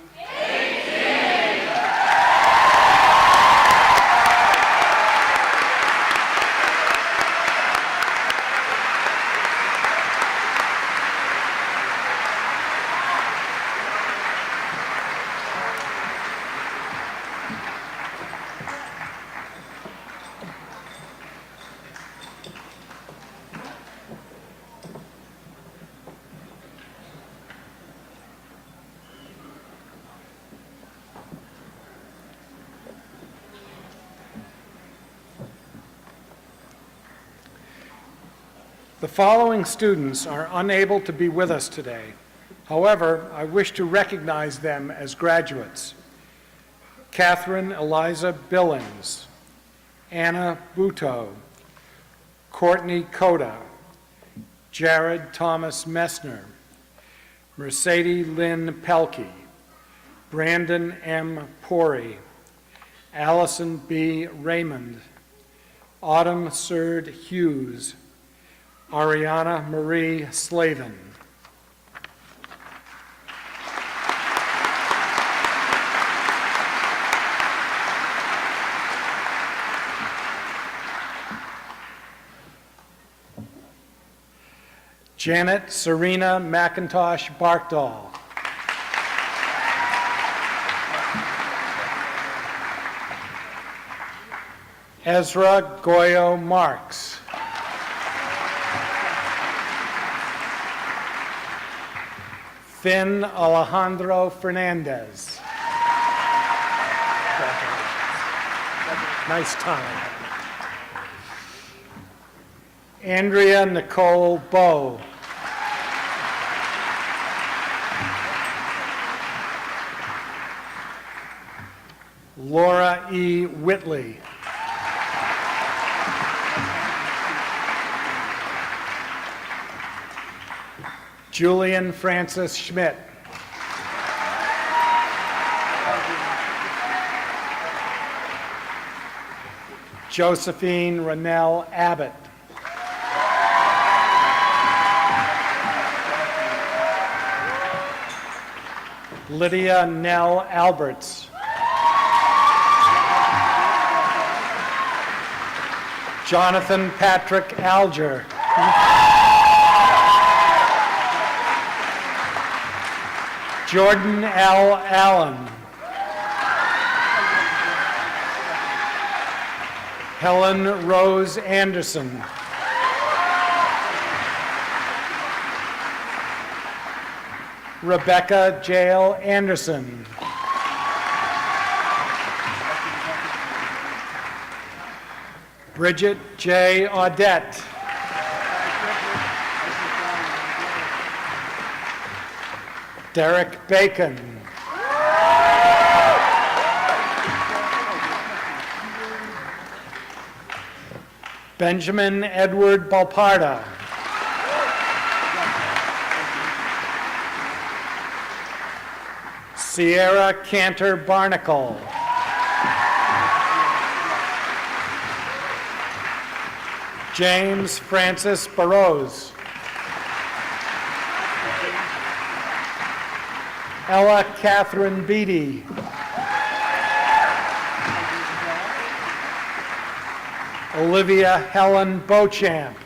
The following students are unable to be with us today. However, I wish to recognize them as graduates. Catherine Eliza Billings, Anna Buto, Courtney Coda, Jared Thomas Messner, Mercedes Lynn Pelkey, Brandon M. Pori, Allison B. Raymond, Autumn Serd Hughes, Ariana Marie Slavin. Janet Serena McIntosh Barkdahl. Ezra Goyo Marks. Finn Alejandro Fernandez. Nice time. Andrea Nicole Bowe. Laura E. Whitley. Julian Francis Schmidt. Josephine Rennell Abbott. Lydia Nell Alberts. Jonathan Patrick Alger. Jordan L. Allen. Helen Rose Anderson. Rebecca Jael Anderson. Bridget J. Audette. Derek Bacon. Benjamin Edward Balparda. Sierra Cantor Barnacle. James Francis Burrows. Ella Catherine Beatty. Olivia Helen Beauchamp.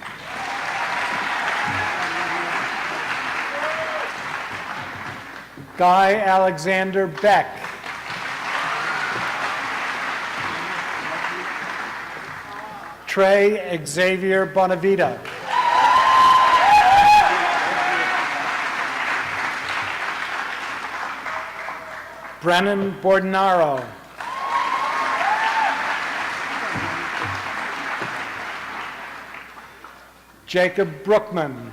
Guy Alexander Beck. Trey Xavier Bonavita. Brennan Bordenaro. Jacob Brookman.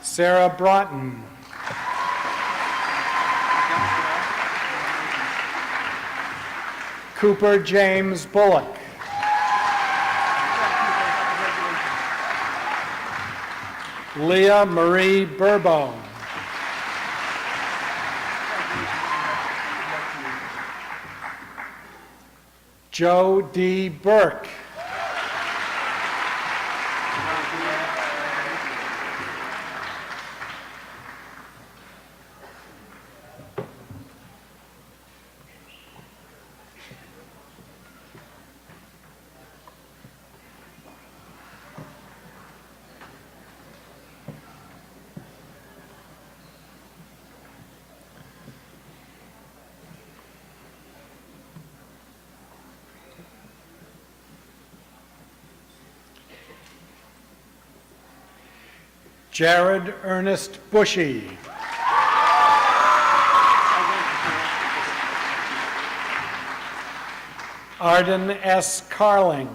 Sarah Broughton. Cooper James Bullock. Leah Marie Burbone. Joe D. Burke. Jared Ernest Bushy. Arden S. Carling.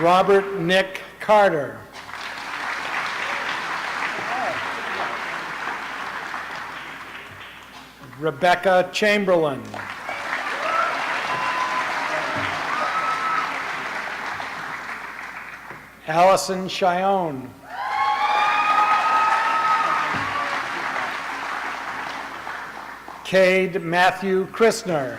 Robert Nick Carter. Rebecca Chamberlain. Allison Cheyenne. Cade Matthew Christner.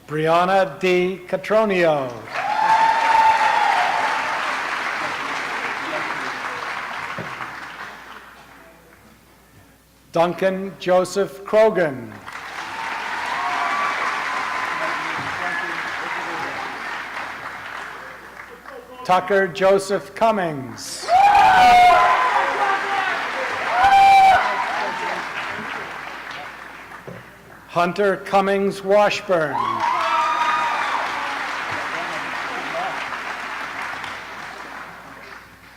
Brianna D. Catronio. Duncan Joseph Krogan. Tucker Joseph Cummings. Hunter Cummings Washburn.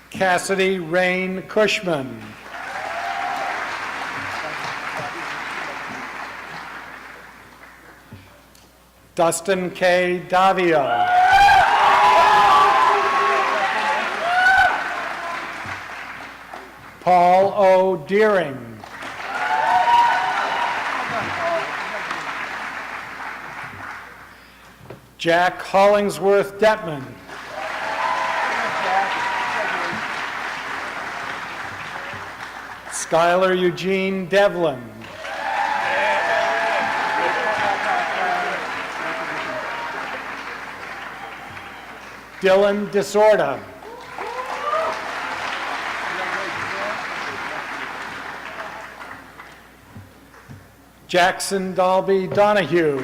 Cassidy Rain Cushman. Dustin K. Davio. Paul O. Deering. Jack Hollingsworth Detman. Skylar Eugene Devlin. Dylan Disorda. Jackson Dalby Donahue.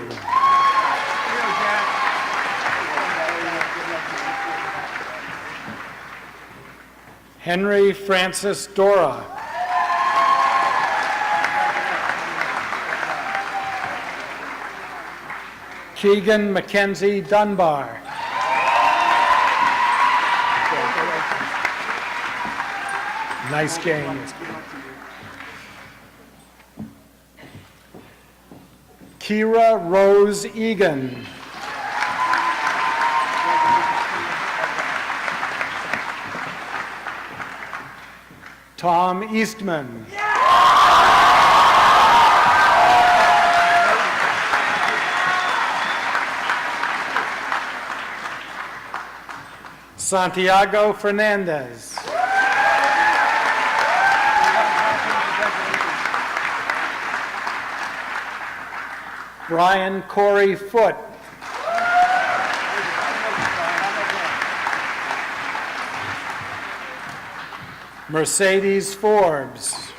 Henry Francis Dora. Keegan Mackenzie Dunbar. Nice game. Kira Rose Egan. Tom Eastman. Santiago Fernandez. Brian Corey Foote. Mercedes Forbes.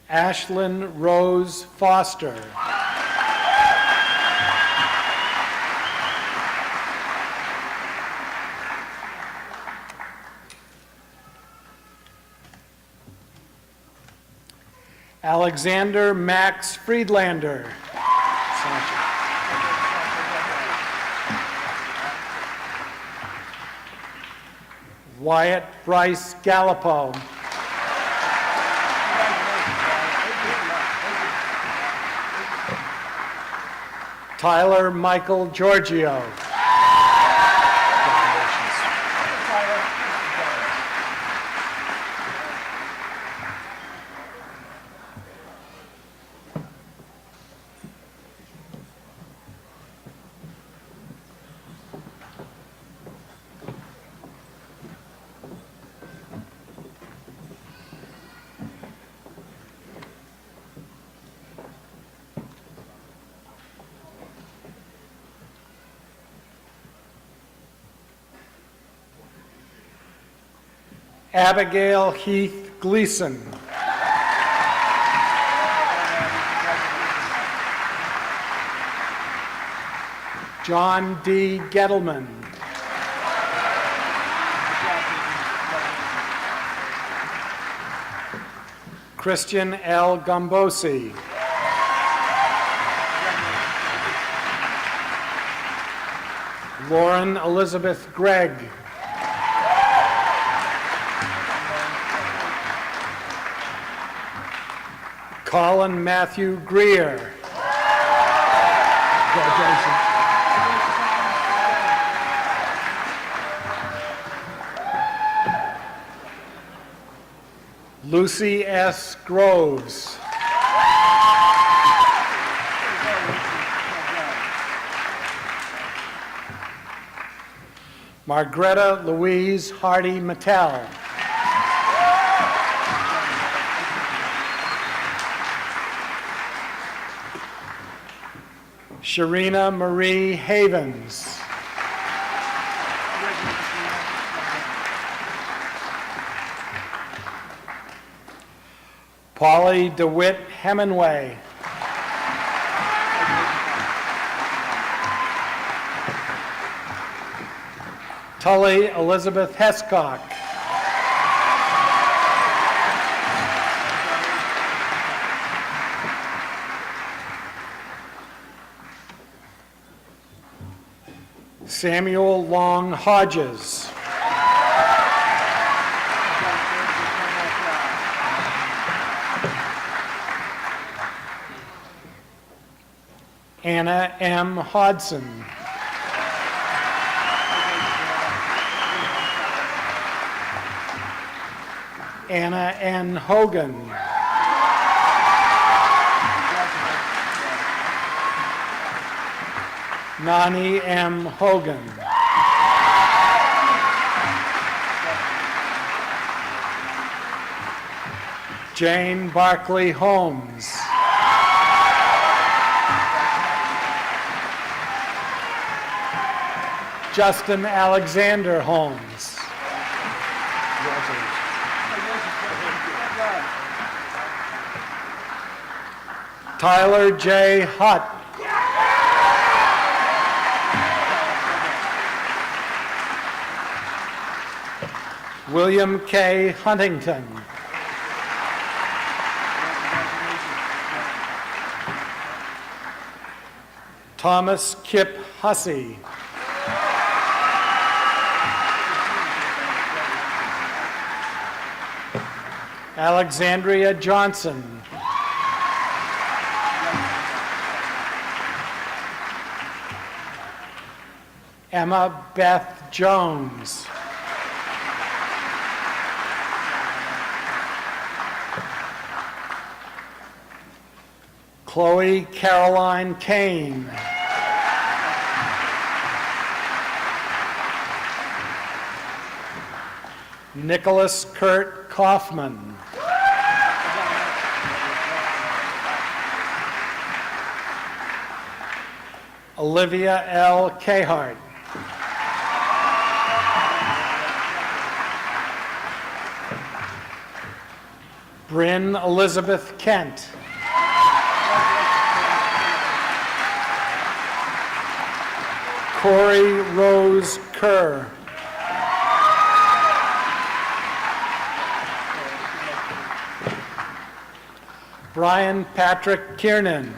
Ashlyn Rose Foster. Alexander Max Friedlander. Wyatt Bryce Gallipo. Tyler Michael Giorgio. Abigail Heath Gleason. John D. Gettleman. Christian L. Gombosi. Lauren Elizabeth Gregg. Colin Matthew Greer. Congratulations. Lucy S. Groves. Margreta Louise Hardy Mattel. Sharina Marie Havens. Polly DeWitt Hemingway. Tully Elizabeth Hescock. Samuel Long Hodges. Anna M. Hodson. Anna N. Hogan. Nani M. Hogan. Jane Barclay Holmes. Justin Alexander Holmes. Tyler J. Hutt. William K. Huntington. Thomas Kip Hussey. Alexandria Johnson. Emma Beth Jones. Chloe Caroline Kane. Nicholas Kurt Kaufman. Olivia L. Cahart. Bryn Elizabeth Kent. Corey Rose Kerr. Brian Patrick Kiernan.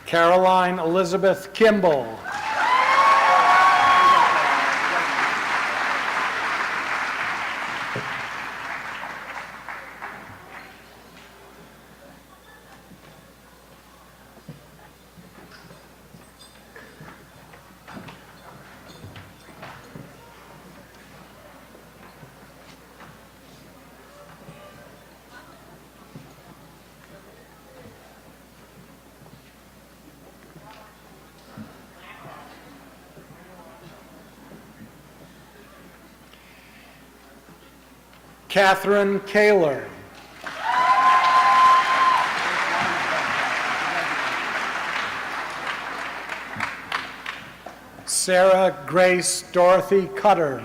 Caroline Elizabeth Kimball. Catherine Kaler. Sarah Grace Dorothy Cutter.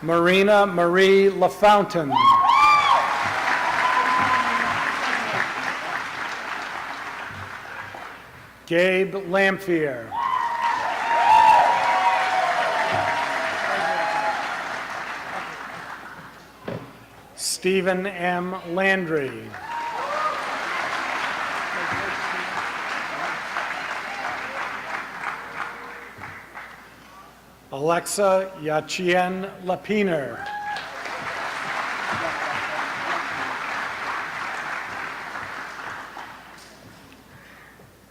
Marina Marie LaFountain. Gabe Lamphere. Stephen M. Landry. Alexa Yachien Lapiner.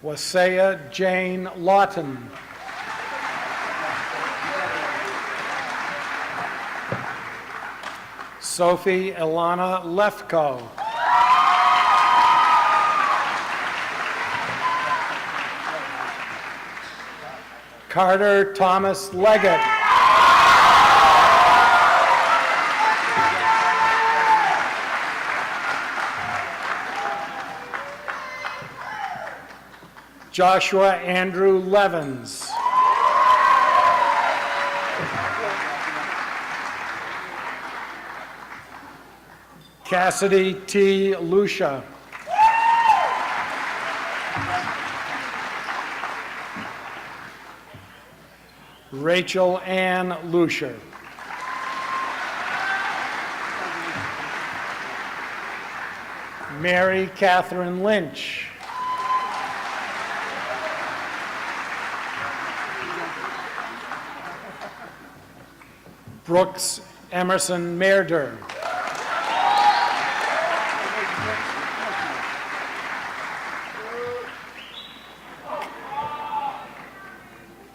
Wasaya Jane Lawton. Sophie Ilana Lefko. Carter Thomas Leggett. Joshua Andrew Levins. Cassidy T. Lucia. Rachel Ann Lucia. Mary Catherine Lynch. Brooks Emerson Meerder.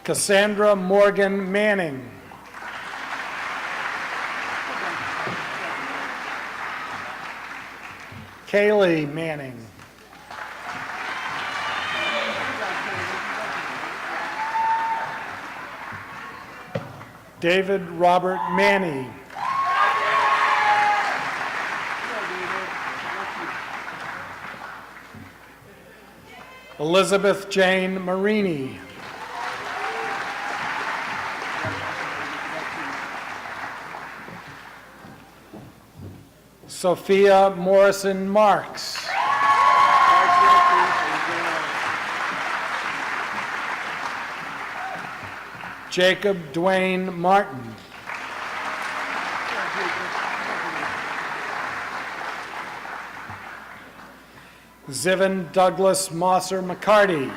Cassandra Morgan Manning. Kaylee Manning. David Robert Manny. Elizabeth Jane Marini. Sophia Morrison Marks. Jacob Dwayne Martin. Zivan Douglas Mosser McCarty.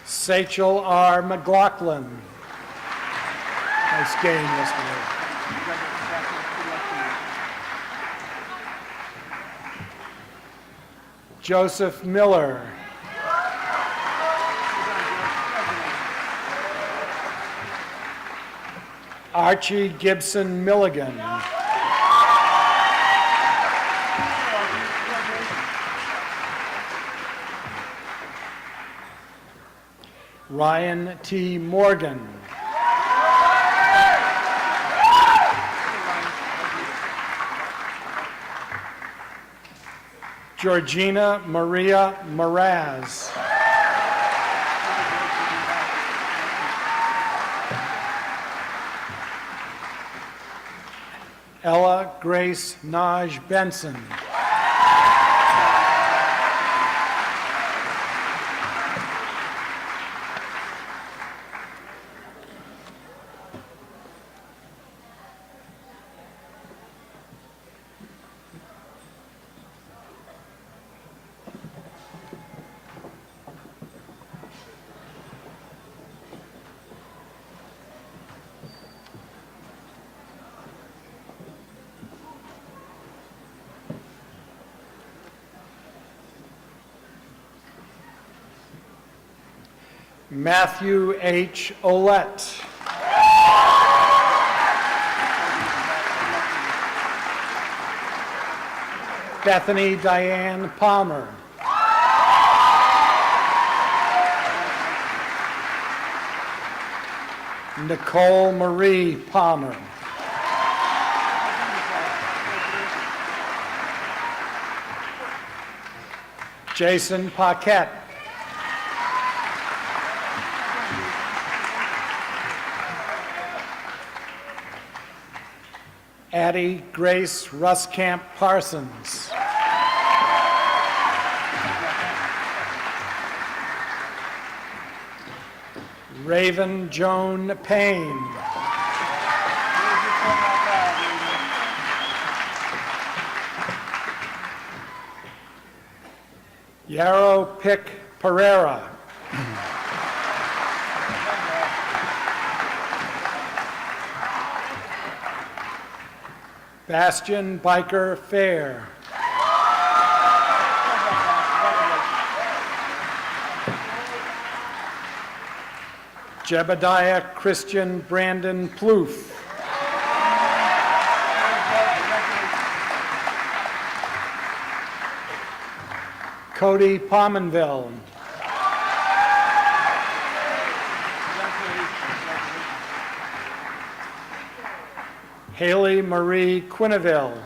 Sachel R. McLaughlin. Nice game yesterday. Joseph Miller. Archie Gibson Milligan. Ryan T. Morgan. Georgina Maria Moraz. Ella Grace Naj Benson. Matthew H. Olette. Bethany Diane Palmer. Nicole Marie Palmer. Jason Paquette. Addie Grace Ruskamp Parsons. Raven Joan Payne. Yarrow Pick Pereira. Bastian Biker Fair. Jebediah Christian Brandon Plouffe. Cody Pominville. Haley Marie Quinneville.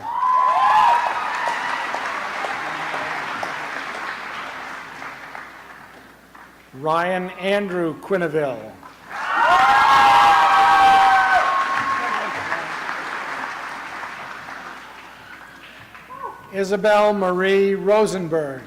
Ryan Andrew Quinneville. Isabel Marie Rosenberg.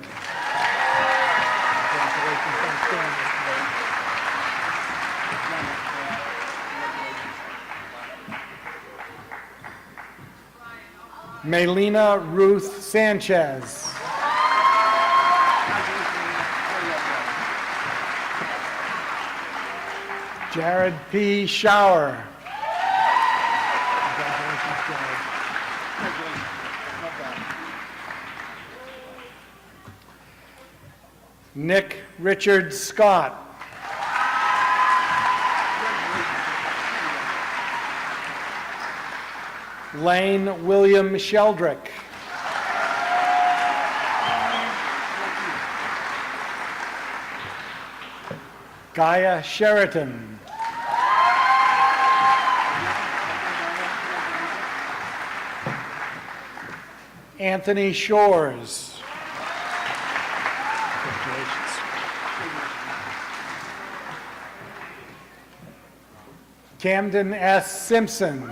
Melina Ruth Sanchez. Jared P. Shower. Nick Richard Scott. Lane William Sheldrick. Gaia Sheraton. Anthony Shores. Camden S. Simpson.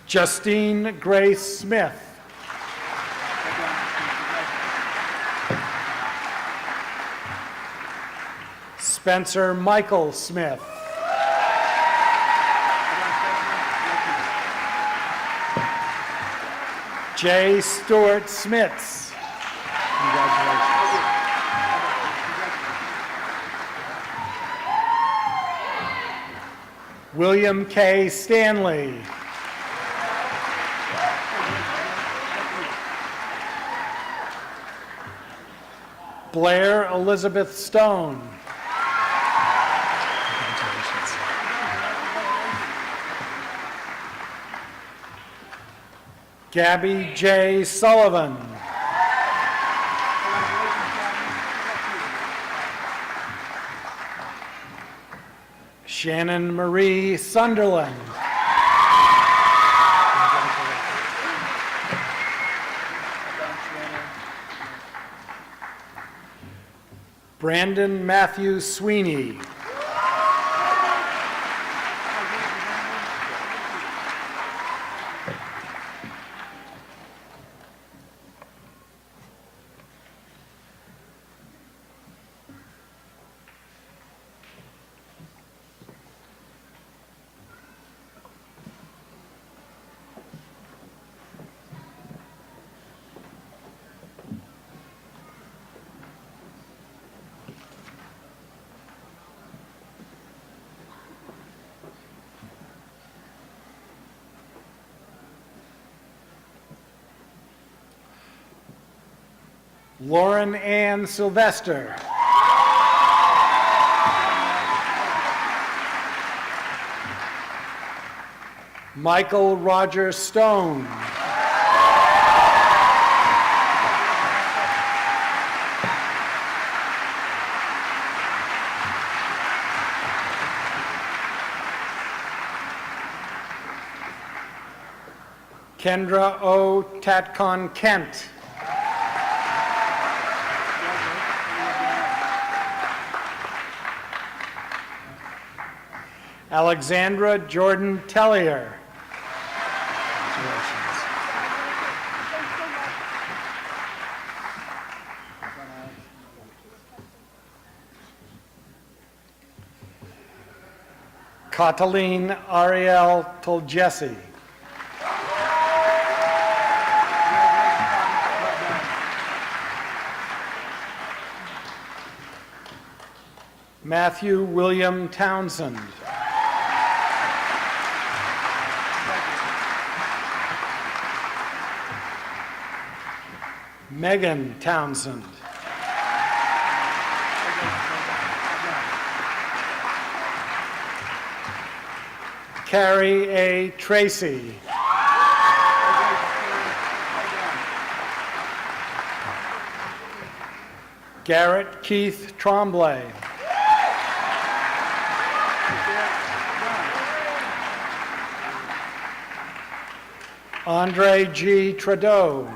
Justine Grace Smith. Spencer Michael Smith. Jay Stewart Smits. Congratulations. William K. Stanley. Blair Elizabeth Stone. Gabby J. Sullivan. Shannon Marie Sunderland. Brandon Matthew Sweeney. Lauren Ann Sylvester. Michael Roger Stone. Kendra O. Tatcon Kent. Alexandra Jordan Tellier. Cataline Ariel Tolgesi. Matthew William Townsend. Megan Townsend. Carrie A. Tracy. Garrett Keith Tremblay. Andre G. Trudeau.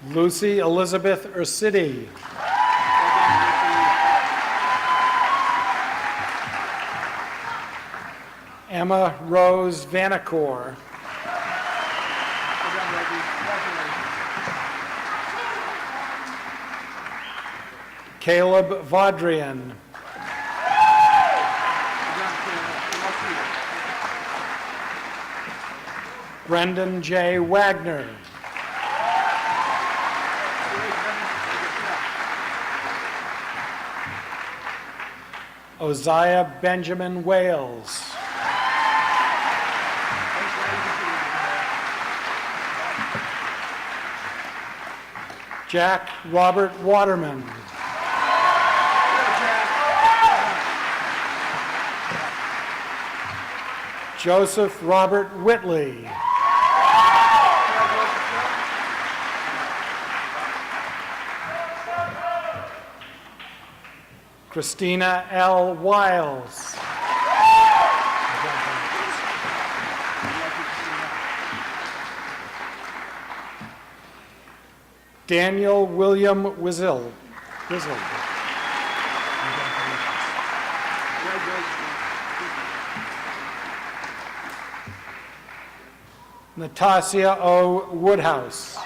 Lucy Elizabeth Ursity. Emma Rose Vanacore. Caleb Vaudrian. Brendan J. Wagner. Uzziah Benjamin Wales. Jack Robert Waterman. Joseph Robert Whitley. Christina L. Wiles. Daniel William Wizzle. Natasha O. Woodhouse.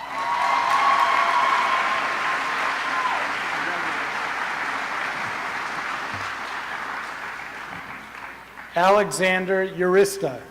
Alexander Urista.